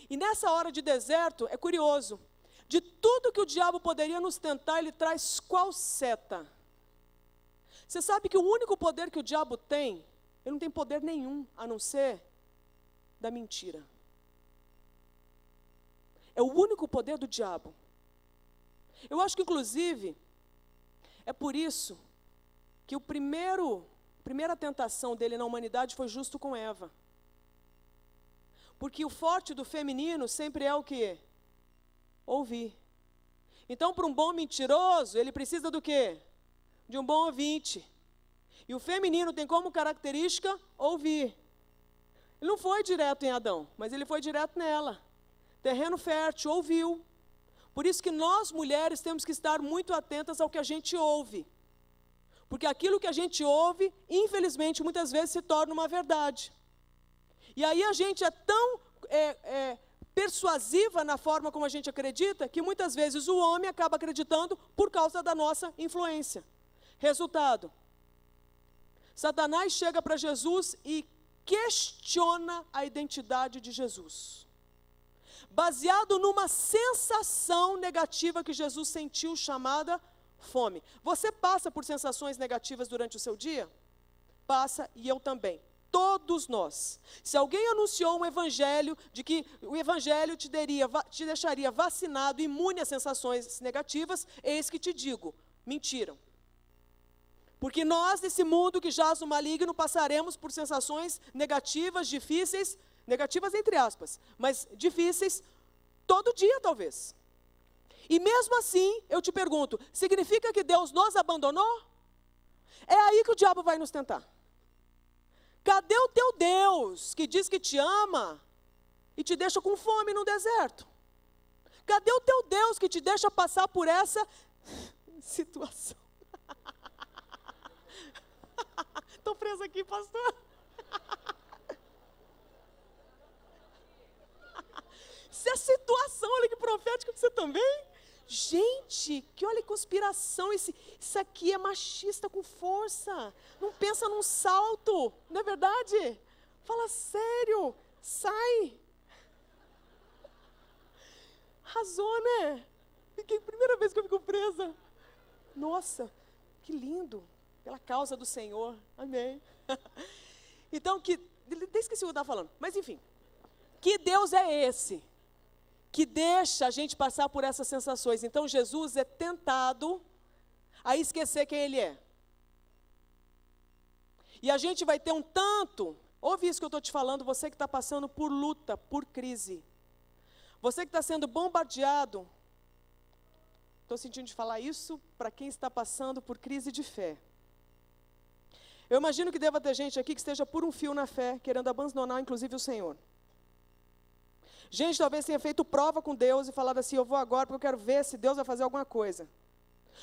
E nessa hora de deserto, é curioso. De tudo que o diabo poderia nos tentar, ele traz qual seta? Você sabe que o único poder que o diabo tem, ele não tem poder nenhum, a não ser da mentira. É o único poder do diabo. Eu acho que, inclusive, é por isso que a primeira tentação dele na humanidade foi justo com Eva. Porque o forte do feminino sempre é o quê? Ouvir. Então, para um bom mentiroso, ele precisa do quê? De um bom ouvinte. E o feminino tem como característica ouvir. Ele não foi direto em Adão, mas ele foi direto nela. Terreno fértil, ouviu. Por isso que nós, mulheres, temos que estar muito atentas ao que a gente ouve. Porque aquilo que a gente ouve, infelizmente, muitas vezes se torna uma verdade. E aí a gente é tão persuasiva na forma como a gente acredita, que muitas vezes o homem acaba acreditando por causa da nossa influência. Resultado, Satanás chega para Jesus e questiona a identidade de Jesus. Baseado numa sensação negativa que Jesus sentiu, chamada fome. Você passa por sensações negativas durante o seu dia? Passa, e eu também. Todos nós. Se alguém anunciou um evangelho, de que o evangelho te deixaria vacinado, imune a sensações negativas, eis que te digo, mentiram. Porque nós, nesse mundo que jaz no maligno, passaremos por sensações negativas, difíceis, negativas entre aspas, mas difíceis, todo dia talvez. E mesmo assim, eu te pergunto, significa que Deus nos abandonou? É aí que o diabo vai nos tentar. Cadê o teu Deus que diz que te ama e te deixa com fome no deserto? Cadê o teu Deus que te deixa passar por essa situação? Estou preso aqui, pastor. Isso é situação, olha que profético que você também. Gente, que olha que conspiração, isso aqui é machista com força. Não pensa num salto, não é verdade? Fala sério, sai. Arrasou, né? Primeira vez que eu fico presa. Nossa, que lindo, pela causa do Senhor, amém. Então, até esqueci o que eu estava falando, mas enfim. Que Deus é esse? Que deixa a gente passar por essas sensações. Então, Jesus é tentado a esquecer quem Ele é. E a gente vai ter um tanto, ouve isso que eu estou te falando, você que está passando por luta, por crise. Você que está sendo bombardeado, estou sentindo de falar isso para quem está passando por crise de fé. Eu imagino que deva ter gente aqui que esteja por um fio na fé, querendo abandonar inclusive o Senhor. Gente, talvez tenha feito prova com Deus e falado assim, eu vou agora porque eu quero ver se Deus vai fazer alguma coisa.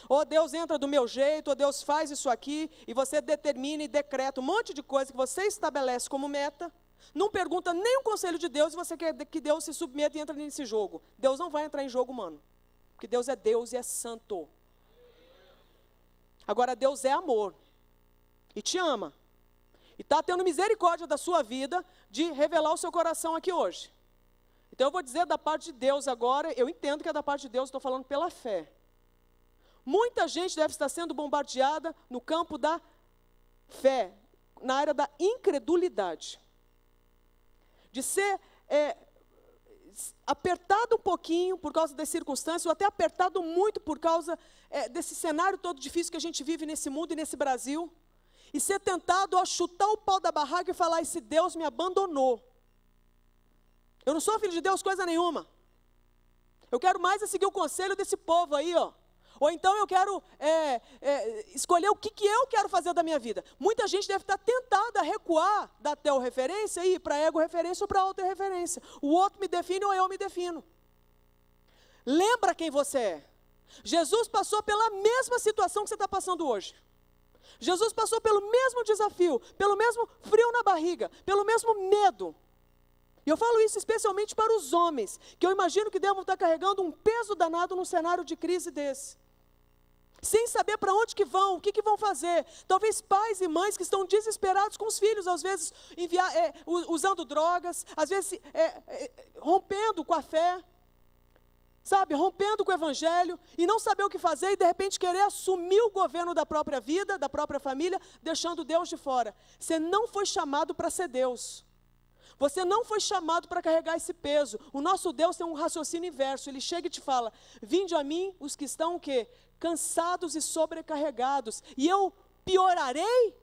Ou Deus entra do meu jeito, ou Deus faz isso aqui, e você determina e decreta um monte de coisa que você estabelece como meta, não pergunta nem o conselho de Deus, e você quer que Deus se submeta e entre nesse jogo. Deus não vai entrar em jogo humano, porque Deus é Deus e é santo. Agora, Deus é amor, e te ama, e está tendo misericórdia da sua vida, de revelar o seu coração aqui hoje. Então eu vou dizer da parte de Deus agora, eu entendo que é da parte de Deus, estou falando pela fé. Muita gente deve estar sendo bombardeada no campo da fé, na área da incredulidade. De ser apertado um pouquinho por causa das circunstâncias, ou até apertado muito por causa desse cenário todo difícil que a gente vive nesse mundo e nesse Brasil. E ser tentado a chutar o pau da barraca e falar, esse Deus me abandonou. Eu não sou filho de Deus coisa nenhuma. Eu quero mais seguir o conselho desse povo aí, ó. Ou então eu quero escolher o que eu quero fazer da minha vida. Muita gente deve estar tentada a recuar da teo-referência e ir para ego-referência ou para auto-referência. O outro me define ou eu me defino. Lembra quem você é. Jesus passou pela mesma situação que você está passando hoje. Jesus passou pelo mesmo desafio, pelo mesmo frio na barriga, pelo mesmo medo. E eu falo isso especialmente para os homens, que eu imagino que devam estar carregando um peso danado num cenário de crise desse. Sem saber para onde que vão, o que vão fazer. Talvez pais e mães que estão desesperados com os filhos, às vezes usando drogas, às vezes rompendo com a fé, sabe, rompendo com o evangelho, e não saber o que fazer e de repente querer assumir o governo da própria vida, da própria família, deixando Deus de fora. Você não foi chamado para ser Deus. Você não foi chamado para carregar esse peso. O nosso Deus tem um raciocínio inverso. Ele chega e te fala, vinde a mim os que estão o quê? Cansados e sobrecarregados. E eu piorarei?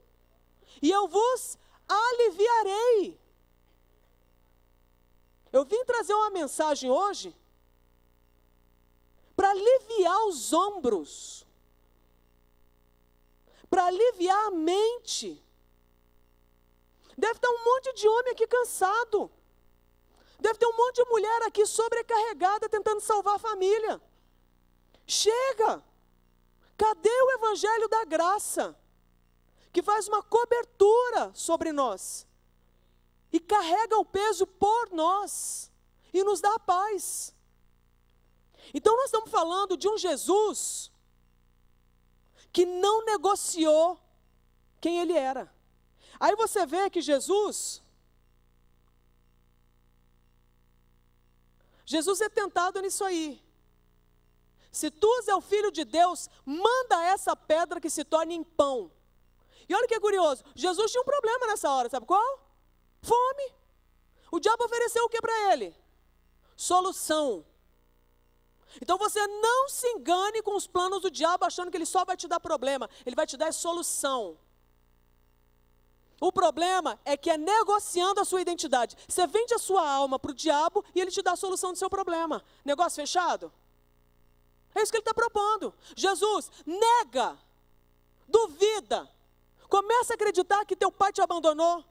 E eu vos aliviarei. Eu vim trazer uma mensagem hoje para aliviar os ombros. Para aliviar a mente. Deve estar um monte de homem aqui cansado. Deve ter um monte de mulher aqui sobrecarregada tentando salvar a família. Chega! Cadê o evangelho da graça? Que faz uma cobertura sobre nós. E carrega o peso por nós. E nos dá a paz. Então nós estamos falando de um Jesus que não negociou quem ele era. Aí você vê que Jesus é tentado nisso aí. Se tu és o filho de Deus, manda essa pedra que se torne em pão. E olha que curioso, Jesus tinha um problema nessa hora, sabe qual? Fome. O diabo ofereceu o que para ele? Solução. Então você não se engane com os planos do diabo achando que ele só vai te dar problema, ele vai te dar solução. O problema é que é negociando a sua identidade. Você vende a sua alma para o diabo e ele te dá a solução do seu problema. Negócio fechado? É isso que ele está propondo. Jesus nega, duvida, começa a acreditar que teu pai te abandonou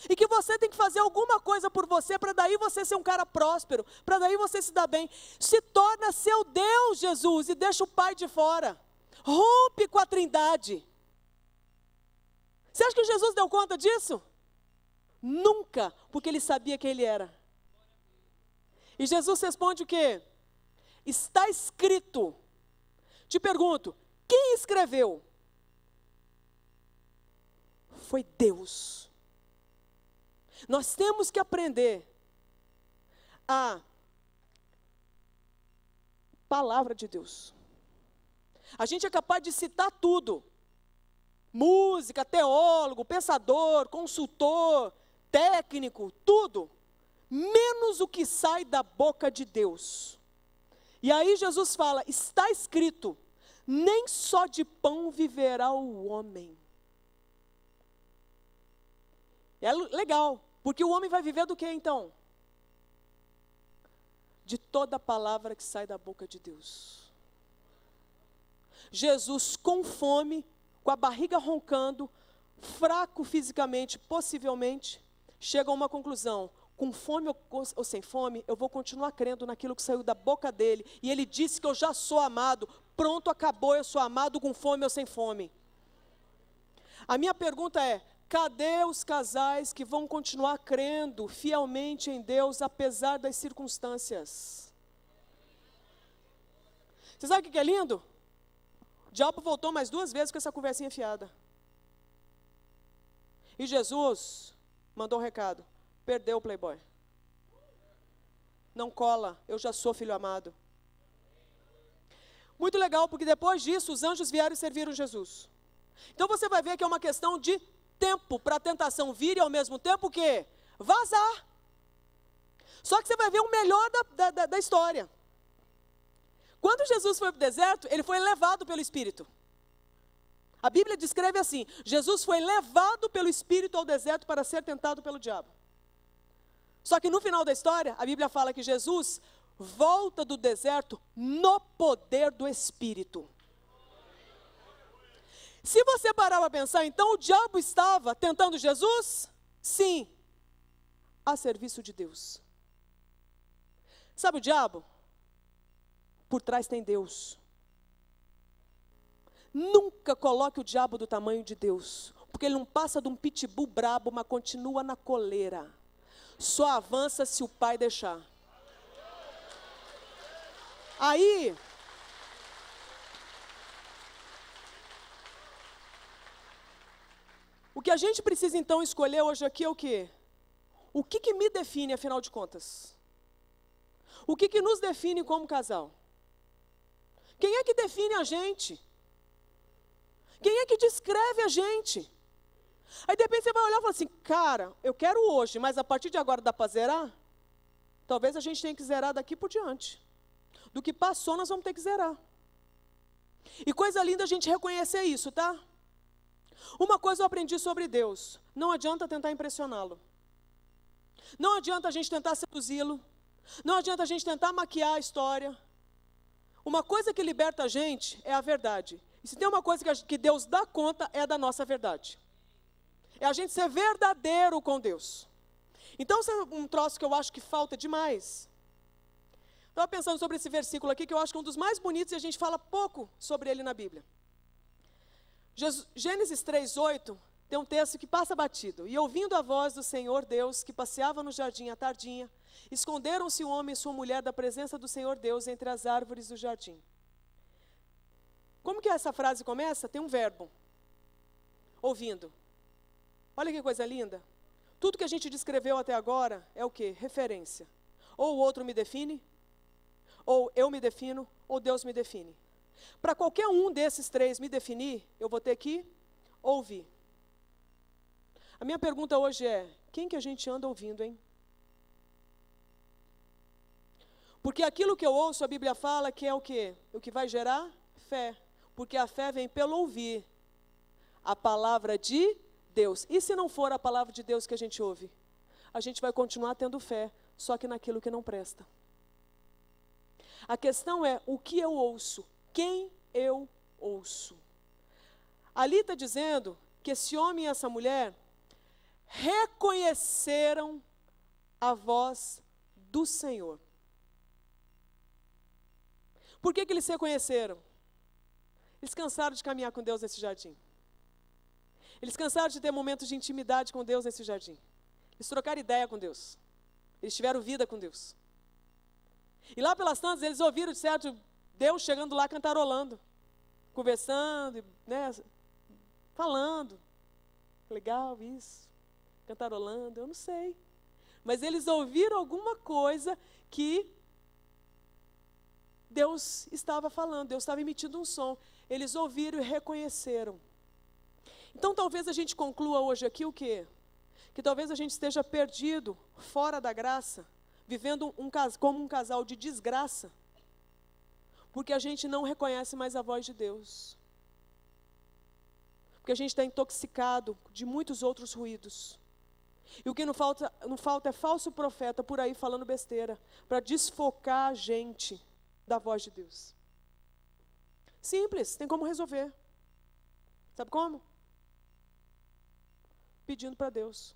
e que você tem que fazer alguma coisa por você para daí você ser um cara próspero, para daí você se dar bem. Se torna seu Deus, Jesus, e deixa o pai de fora. Rompe com a Trindade. Você acha que Jesus deu conta disso? Nunca, porque ele sabia quem ele era. E Jesus responde o quê? está escrito. Te pergunto, quem escreveu? Foi Deus. Nós temos que aprender a palavra de Deus. A gente é capaz de citar tudo. Música, teólogo, pensador, consultor, técnico, tudo. Menos o que sai da boca de Deus. E aí Jesus fala, está escrito, nem só de pão viverá o homem. É legal, porque o homem vai viver do que então? De toda palavra que sai da boca de Deus. Jesus com fome, com a barriga roncando, fraco fisicamente, possivelmente, chega a uma conclusão: com fome ou sem fome, eu vou continuar crendo naquilo que saiu da boca dele. E ele disse que eu já sou amado. Pronto, acabou, eu sou amado com fome ou sem fome. A minha pergunta é, cadê os casais que vão continuar crendo fielmente em Deus, apesar das circunstâncias? Você sabe o que é lindo? O diabo voltou mais 2 vezes com essa conversinha fiada. E Jesus mandou um recado. Perdeu o playboy. Não cola, eu já sou filho amado. Muito legal, porque depois disso, os anjos vieram e serviram Jesus. Então você vai ver que é uma questão de tempo para a tentação vir e ao mesmo tempo o quê? Vazar. Só que você vai ver o melhor da história. Quando Jesus foi para o deserto, ele foi levado pelo Espírito. A Bíblia descreve assim, Jesus foi levado pelo Espírito ao deserto para ser tentado pelo diabo. Só que no final da história, a Bíblia fala que Jesus volta do deserto no poder do Espírito. Se você parar para pensar, então o diabo estava tentando Jesus? Sim, a serviço de Deus. Sabe o diabo? Por trás tem Deus. Nunca coloque o diabo do tamanho de Deus, porque ele não passa de um pitbull brabo, mas continua na coleira. Só avança se o pai deixar. Aí, o que a gente precisa então escolher hoje aqui é o quê? O que me define, afinal de contas? O que nos define como casal? Quem é que define a gente? Quem é que descreve a gente? Aí de repente você vai olhar e falar assim, cara, eu quero hoje, mas a partir de agora dá para zerar? Talvez a gente tenha que zerar daqui por diante. Do que passou nós vamos ter que zerar. E coisa linda a gente reconhecer isso, tá? Uma coisa eu aprendi sobre Deus, não adianta tentar impressioná-lo. Não adianta a gente tentar seduzi-lo. Não adianta a gente tentar maquiar a história. Uma coisa que liberta a gente é a verdade. E se tem uma coisa que Deus dá conta, é da nossa verdade. É a gente ser verdadeiro com Deus. Então, isso é um troço que eu acho que falta demais. Estava pensando sobre esse versículo aqui, que eu acho que é um dos mais bonitos e a gente fala pouco sobre ele na Bíblia. Gênesis 3:8 tem um texto que passa batido. E ouvindo a voz do Senhor Deus, que passeava no jardim à tardinha, esconderam-se o homem e sua mulher da presença do Senhor Deus entre as árvores do jardim. Como que essa frase começa? Tem um verbo. Ouvindo. Olha que coisa linda. Tudo que a gente descreveu até agora é o quê? Referência. Ou o outro me define, ou eu me defino, ou Deus me define. Para qualquer um desses 3 me definir, eu vou ter que ouvir. A minha pergunta hoje é, quem que a gente anda ouvindo, hein? Porque aquilo que eu ouço, a Bíblia fala que é o quê? O que vai gerar fé. Porque a fé vem pelo ouvir a palavra de Deus. E se não for a palavra de Deus que a gente ouve? A gente vai continuar tendo fé, só que naquilo que não presta. A questão é o que eu ouço, quem eu ouço. Ali está dizendo que esse homem e essa mulher reconheceram a voz do Senhor. Por que eles reconheceram? Eles cansaram de caminhar com Deus nesse jardim. Eles cansaram de ter momentos de intimidade com Deus nesse jardim. Eles trocaram ideia com Deus. Eles tiveram vida com Deus. E lá pelas tantas, eles ouviram, de certo, Deus chegando lá cantarolando, conversando, né, falando. Legal isso, cantarolando, eu não sei. Mas eles ouviram alguma coisa que Deus estava falando, Deus estava emitindo um som. Eles ouviram e reconheceram. Então talvez a gente conclua hoje aqui o quê? Que talvez a gente esteja perdido, fora da graça, vivendo como um casal de desgraça, porque a gente não reconhece mais a voz de Deus. Porque a gente está intoxicado de muitos outros ruídos. E o que não falta é falso profeta por aí falando besteira, para desfocar a gente da voz de Deus. Simples, tem como resolver. Sabe como? Pedindo para Deus.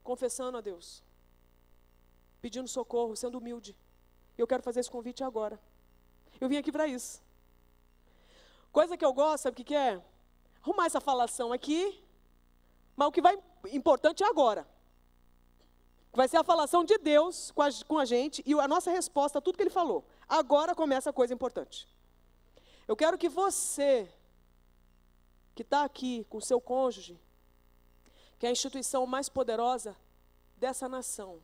Confessando a Deus. Pedindo socorro, sendo humilde. E eu quero fazer esse convite agora. Eu vim aqui para isso. Coisa que eu gosto, sabe o que é? Arrumar essa falação aqui, mas o que vai importante é agora. Vai ser a falação de Deus com a gente e a nossa resposta a tudo que Ele falou. Agora começa a coisa importante. Eu quero que você, que está aqui com o seu cônjuge, que é a instituição mais poderosa dessa nação,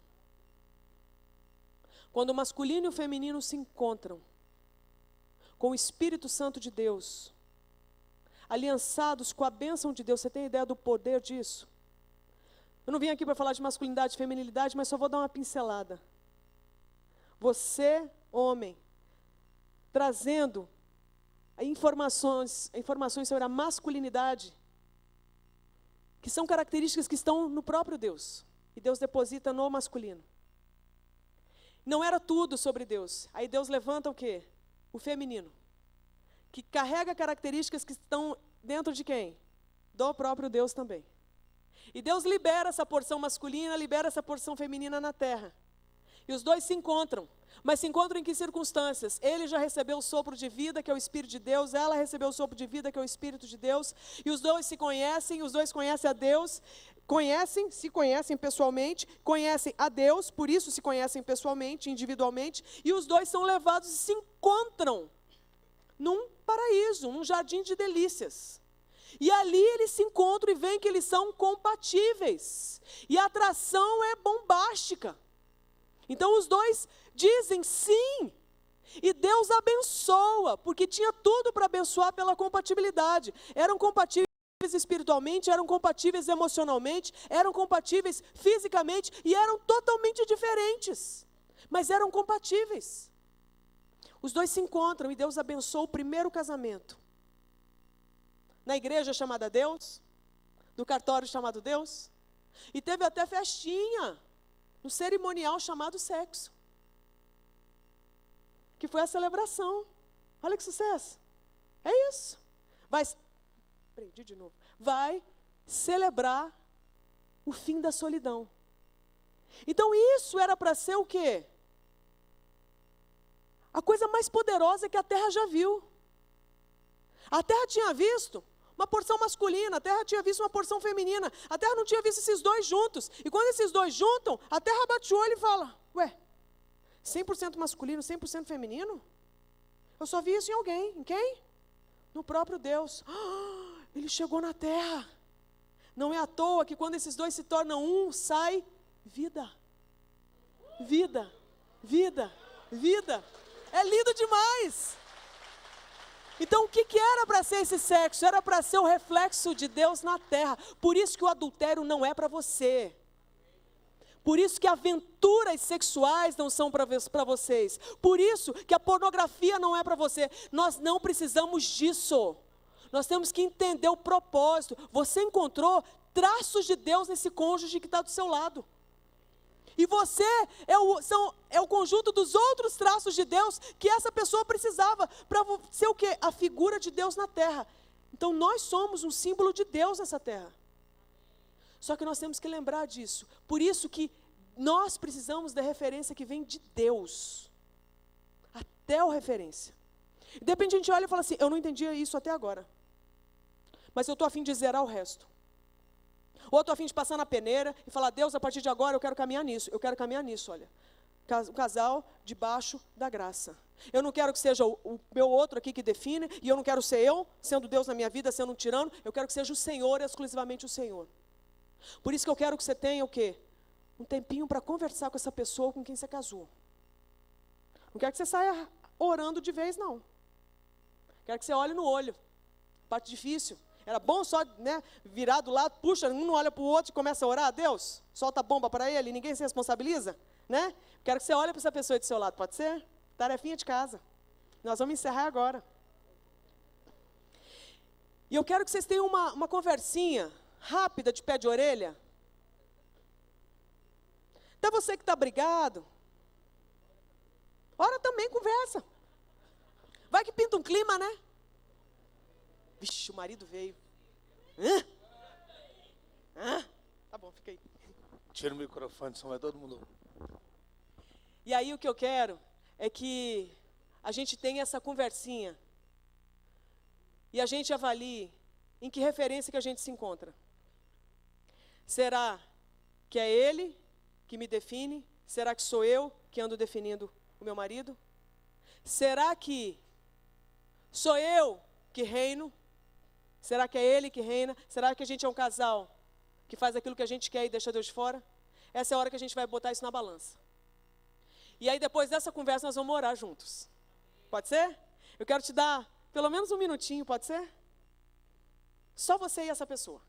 quando o masculino e o feminino se encontram com o Espírito Santo de Deus, aliançados com a bênção de Deus, você tem ideia do poder disso? Eu não vim aqui para falar de masculinidade e feminilidade, mas só vou dar uma pincelada. Você, homem, trazendo informações sobre a masculinidade, que são características que estão no próprio Deus, e Deus deposita no masculino. Não era tudo sobre Deus. Aí Deus levanta o quê? O feminino, que carrega características que estão dentro de quem? Do próprio Deus também. E Deus libera essa porção masculina, libera essa porção feminina na terra. E os dois se encontram. Mas se encontram em que circunstâncias? Ele já recebeu o sopro de vida, que é o Espírito de Deus. Ela recebeu o sopro de vida, que é o Espírito de Deus. E os dois se conhecem, os dois conhecem a Deus. Se conhecem pessoalmente, conhecem a Deus, por isso se conhecem pessoalmente, individualmente. E os dois são levados e se encontram num paraíso, num jardim de delícias. E ali eles se encontram e veem que eles são compatíveis. E a atração é bombástica. Então os dois dizem sim. E Deus abençoa, porque tinha tudo para abençoar pela compatibilidade. Eram compatíveis espiritualmente, eram compatíveis emocionalmente, eram compatíveis fisicamente e eram totalmente diferentes. Mas eram compatíveis. Os dois se encontram e Deus abençoa o primeiro casamento. Na igreja chamada Deus, no cartório chamado Deus, e teve até festinha, no cerimonial chamado sexo, que foi a celebração. Olha que sucesso. É isso. Prendi de novo. Vai celebrar o fim da solidão. Então isso era para ser o quê? A coisa mais poderosa que a terra já viu. A terra tinha visto uma porção masculina, a terra tinha visto uma porção feminina, a terra não tinha visto esses dois juntos. E quando esses dois juntam, a terra bate o olho e fala, ué, 100% masculino, 100% feminino? Eu só vi isso em alguém. Em quem? No próprio Deus. Ele chegou na terra. Não é à toa que quando esses dois se tornam um, sai vida. Vida, vida, vida. É lindo demais. Então o que era para ser esse sexo? Era para ser o reflexo de Deus na terra. Por isso que o adultério não é para você. Por isso que aventuras sexuais não são para vocês. Por isso que a pornografia não é para você. Nós não precisamos disso. Nós temos que entender o propósito. Você encontrou traços de Deus nesse cônjuge que está do seu lado. E você é o conjunto dos outros traços de Deus que essa pessoa precisava para ser o quê? A figura de Deus na terra. Então nós somos um símbolo de Deus nessa terra. Só que nós temos que lembrar disso. Por isso que nós precisamos da referência que vem de Deus. Até a referência. E de repente a gente olha e fala assim, eu não entendia isso até agora. Mas eu estou a fim de zerar o resto. Ou eu estou a fim de passar na peneira e falar, Deus, a partir de agora eu quero caminhar nisso. Eu quero caminhar nisso, olha. um casal debaixo da graça. Eu não quero que seja o meu outro aqui que define, e eu não quero ser eu, sendo Deus na minha vida, sendo um tirano. Eu quero que seja o Senhor, exclusivamente o Senhor. Por isso que eu quero que você tenha o quê? Um tempinho para conversar com essa pessoa com quem você casou. Não quero que você saia orando de vez, não. Quero que você olhe no olho. Parte difícil. Era bom só, né, virar do lado, puxa, um não olha para o outro e começa a orar a Deus, solta a bomba para ele, ninguém se responsabiliza, né? Quero que você olhe para essa pessoa do seu lado, pode ser? Tarefinha de casa. Nós vamos encerrar agora. E eu quero que vocês tenham uma conversinha rápida, de pé de orelha. Até você que está brigado, ora também, conversa. Vai que pinta um clima, né? Vixe, o marido veio. Hã? Hã? Tá bom, fica aí. Tira o microfone, senão vai todo mundo. E aí o que eu quero é que a gente tenha essa conversinha. E a gente avalie em que referência que a gente se encontra. Será que é ele que me define? Será que sou eu que ando definindo o meu marido? Será que sou eu que reino? Será que é ele que reina? Será que a gente é um casal que faz aquilo que a gente quer e deixa Deus de fora? Essa é a hora que a gente vai botar isso na balança. E aí depois dessa conversa nós vamos orar juntos. Pode ser? Eu quero te dar pelo menos um minutinho, pode ser? Só você e essa pessoa.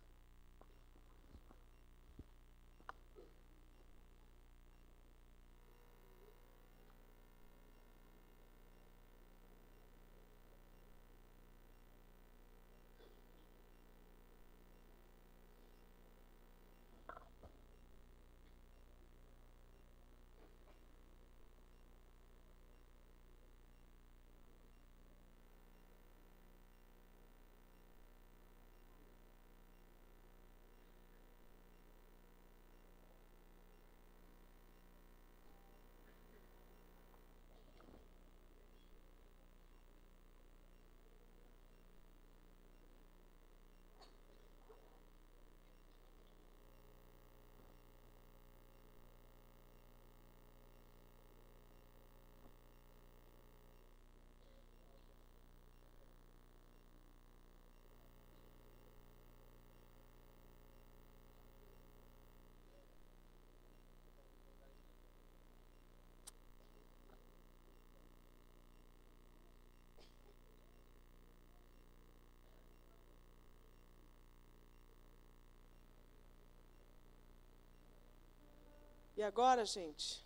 E agora, gente,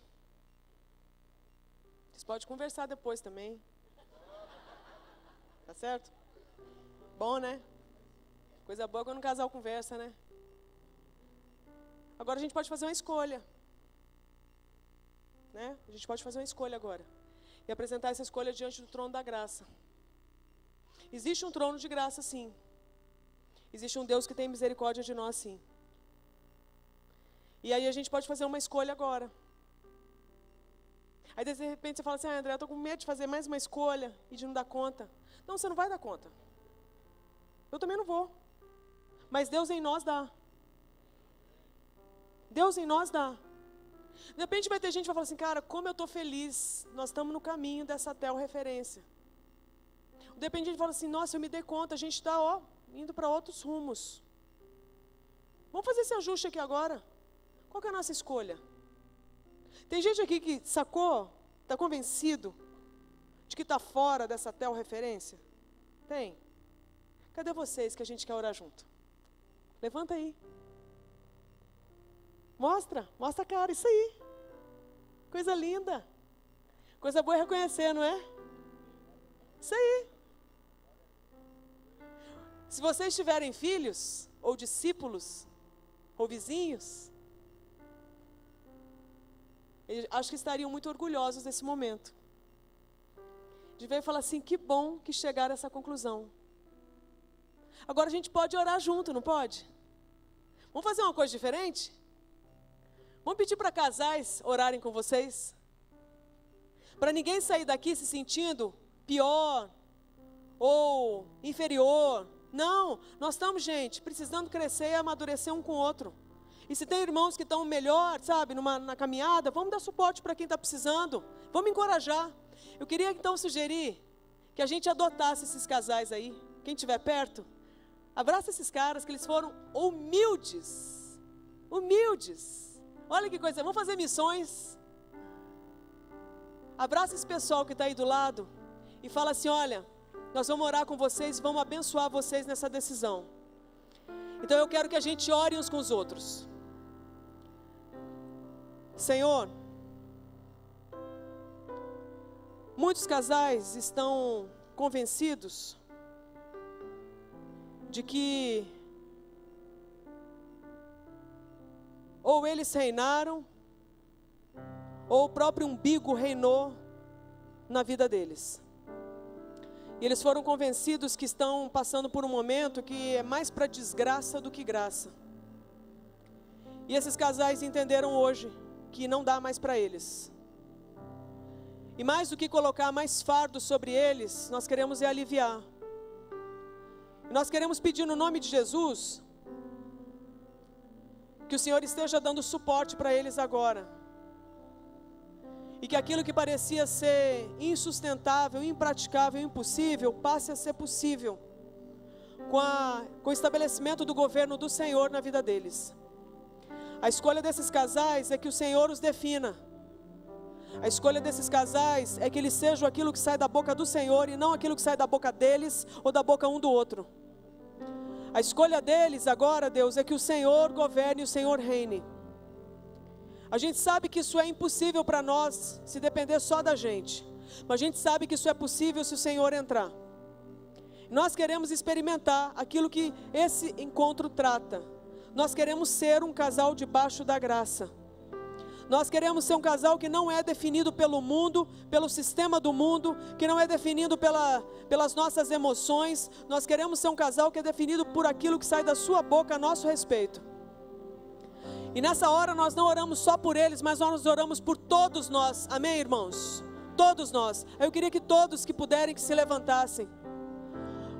vocês podem conversar depois também. Tá certo? Bom, né? Coisa boa quando um casal conversa, né? Agora a gente pode fazer uma escolha. Né? A gente pode fazer uma escolha agora. E apresentar essa escolha diante do trono da graça. Existe um trono de graça, sim. Existe um Deus que tem misericórdia de nós, sim. E aí a gente pode fazer uma escolha agora. Aí de repente você fala assim, André, eu estou com medo de fazer mais uma escolha e de não dar conta. Não, você não vai dar conta. Eu também não vou. Mas Deus em nós dá. Deus em nós dá. De repente vai ter gente que vai falar assim, cara, como eu estou feliz, nós estamos no caminho dessa tel referência. De repente a gente fala assim, nossa, eu me dei conta, a gente está indo para outros rumos. Vamos fazer esse ajuste aqui agora. Qual que é a nossa escolha? Tem gente aqui que sacou, está convencido de que está fora dessa tel referência? Tem. Cadê vocês que a gente quer orar junto? Levanta aí. Mostra a cara, isso aí. Coisa linda. Coisa boa é reconhecer, não é? Isso aí. Se vocês tiverem filhos, ou discípulos, ou vizinhos, acho que estariam muito orgulhosos desse momento. De ver e falar assim, que bom que chegaram a essa conclusão. Agora a gente pode orar junto, não pode? Vamos fazer uma coisa diferente? Vamos pedir para casais orarem com vocês? Para ninguém sair daqui se sentindo pior ou inferior. Não, nós estamos, gente, precisando crescer e amadurecer um com o outro. E se tem irmãos que estão melhor, sabe, na caminhada, vamos dar suporte para quem está precisando. Vamos encorajar. Eu queria então sugerir que a gente adotasse esses casais aí. Quem estiver perto, abraça esses caras, que eles foram humildes. Humildes. Olha que coisa, vamos fazer missões. Abraça esse pessoal que está aí do lado e fala assim: olha, nós vamos orar com vocês, vamos abençoar vocês nessa decisão. Então eu quero que a gente ore uns com os outros. Senhor, muitos casais estão convencidos de que ou eles reinaram, ou o próprio umbigo reinou na vida deles. E eles foram convencidos que estão passando por um momento que é mais para desgraça do que graça. E esses casais entenderam hoje que não dá mais para eles. E mais do que colocar mais fardo sobre eles, nós queremos aliviar. E nós queremos pedir no nome de Jesus que o Senhor esteja dando suporte para eles agora. E que aquilo que parecia ser insustentável, impraticável, impossível, passe a ser possível com o estabelecimento do governo do Senhor na vida deles. A escolha desses casais é que o Senhor os defina. A escolha desses casais é que eles sejam aquilo que sai da boca do Senhor e não aquilo que sai da boca deles ou da boca um do outro. A escolha deles agora, Deus, é que o Senhor governe e o Senhor reine. A gente sabe que isso é impossível para nós, se depender só da gente. Mas a gente sabe que isso é possível se o Senhor entrar. Nós queremos experimentar aquilo que esse encontro trata. Nós queremos ser um casal debaixo da graça. Nós queremos ser um casal que não é definido pelo mundo, pelo sistema do mundo, que não é definido pelas nossas emoções. Nós queremos ser um casal que é definido por aquilo que sai da sua boca a nosso respeito. E nessa hora nós não oramos só por eles, mas nós oramos por todos nós. Amém, irmãos? Todos nós. Eu queria que todos que puderem que se levantassem.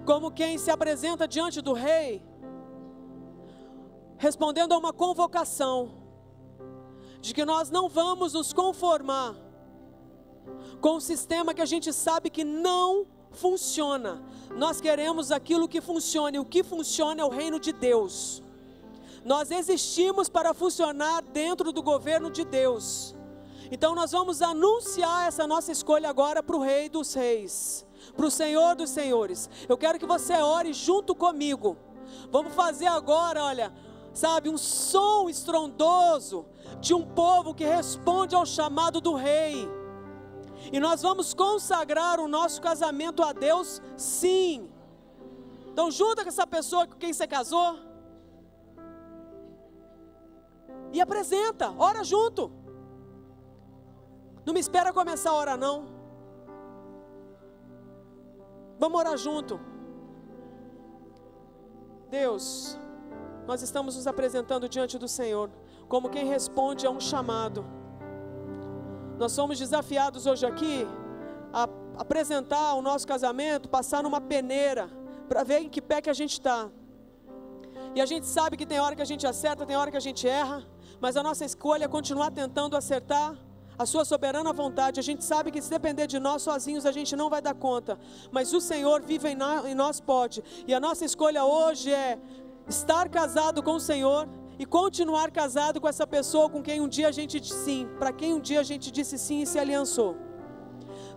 Como quem se apresenta diante do rei, respondendo a uma convocação, de que nós não vamos nos conformar com um sistema que a gente sabe que não funciona. Nós queremos aquilo que funcione. O que funciona é o reino de Deus. Nós existimos para funcionar dentro do governo de Deus. Então nós vamos anunciar essa nossa escolha agora para o Rei dos Reis, para o Senhor dos Senhores. Eu quero que você ore junto comigo. Vamos fazer agora, olha, sabe, um som estrondoso de um povo que responde ao chamado do Rei. E nós vamos consagrar o nosso casamento a Deus, sim. Então junta com essa pessoa com quem você casou e apresenta, ora junto. Não me espera começar a orar não. Vamos orar junto. Deus, nós estamos nos apresentando diante do Senhor como quem responde a um chamado. Nós somos desafiados hoje aqui a apresentar o nosso casamento, passar numa peneira para ver em que pé que a gente está. E a gente sabe que tem hora que a gente acerta, tem hora que a gente erra, mas a nossa escolha é continuar tentando acertar a sua soberana vontade. A gente sabe que se depender de nós sozinhos a gente não vai dar conta, mas o Senhor vive em nós pode. E a nossa escolha hoje é estar casado com o Senhor e continuar casado com essa pessoa com quem um dia a gente disse sim, para quem um dia a gente disse sim e se aliançou.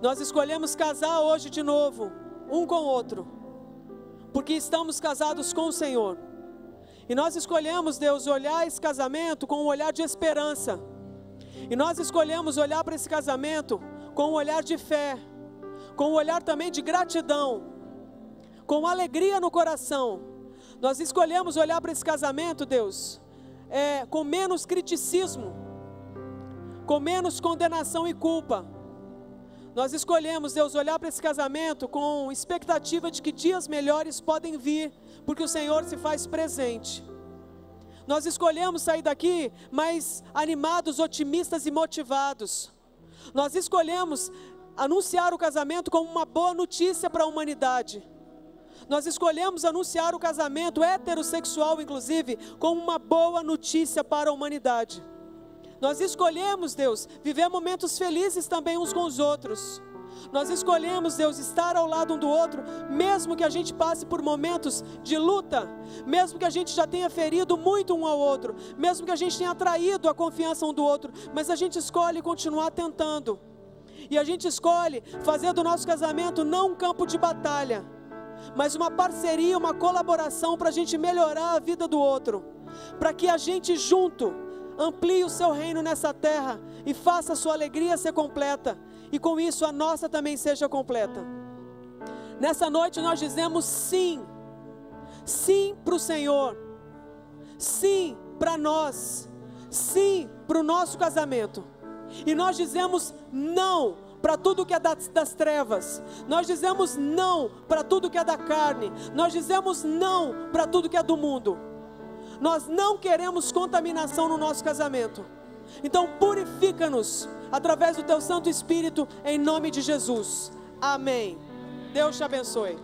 Nós escolhemos casar hoje de novo, um com o outro, porque estamos casados com o Senhor. E nós escolhemos, Deus, olhar esse casamento com um olhar de esperança. E nós escolhemos olhar para esse casamento com um olhar de fé, com um olhar também de gratidão, com alegria no coração. Nós escolhemos olhar para esse casamento, Deus, com menos criticismo, com menos condenação e culpa. Nós escolhemos, Deus, olhar para esse casamento com expectativa de que dias melhores podem vir, porque o Senhor se faz presente. Nós escolhemos sair daqui mais animados, otimistas e motivados. Nós escolhemos anunciar o casamento como uma boa notícia para a humanidade. Nós escolhemos anunciar o casamento heterossexual, inclusive, como uma boa notícia para a humanidade. Nós escolhemos, Deus, viver momentos felizes também uns com os outros. Nós escolhemos, Deus, estar ao lado um do outro, mesmo que a gente passe por momentos de luta, mesmo que a gente já tenha ferido muito um ao outro, mesmo que a gente tenha traído a confiança um do outro, mas a gente escolhe continuar tentando. E a gente escolhe fazer do nosso casamento não um campo de batalha, mas uma parceria, uma colaboração para a gente melhorar a vida do outro, para que a gente junto amplie o seu reino nessa terra e faça a sua alegria ser completa, e com isso a nossa também seja completa. Nessa noite nós dizemos sim, sim para o Senhor, sim para nós, sim para o nosso casamento, e nós dizemos não para tudo que é das trevas, nós dizemos não para tudo que é da carne, nós dizemos não para tudo que é do mundo. Nós não queremos contaminação no nosso casamento. Então purifica-nos através do Teu Santo Espírito, em nome de Jesus. Amém. Deus te abençoe.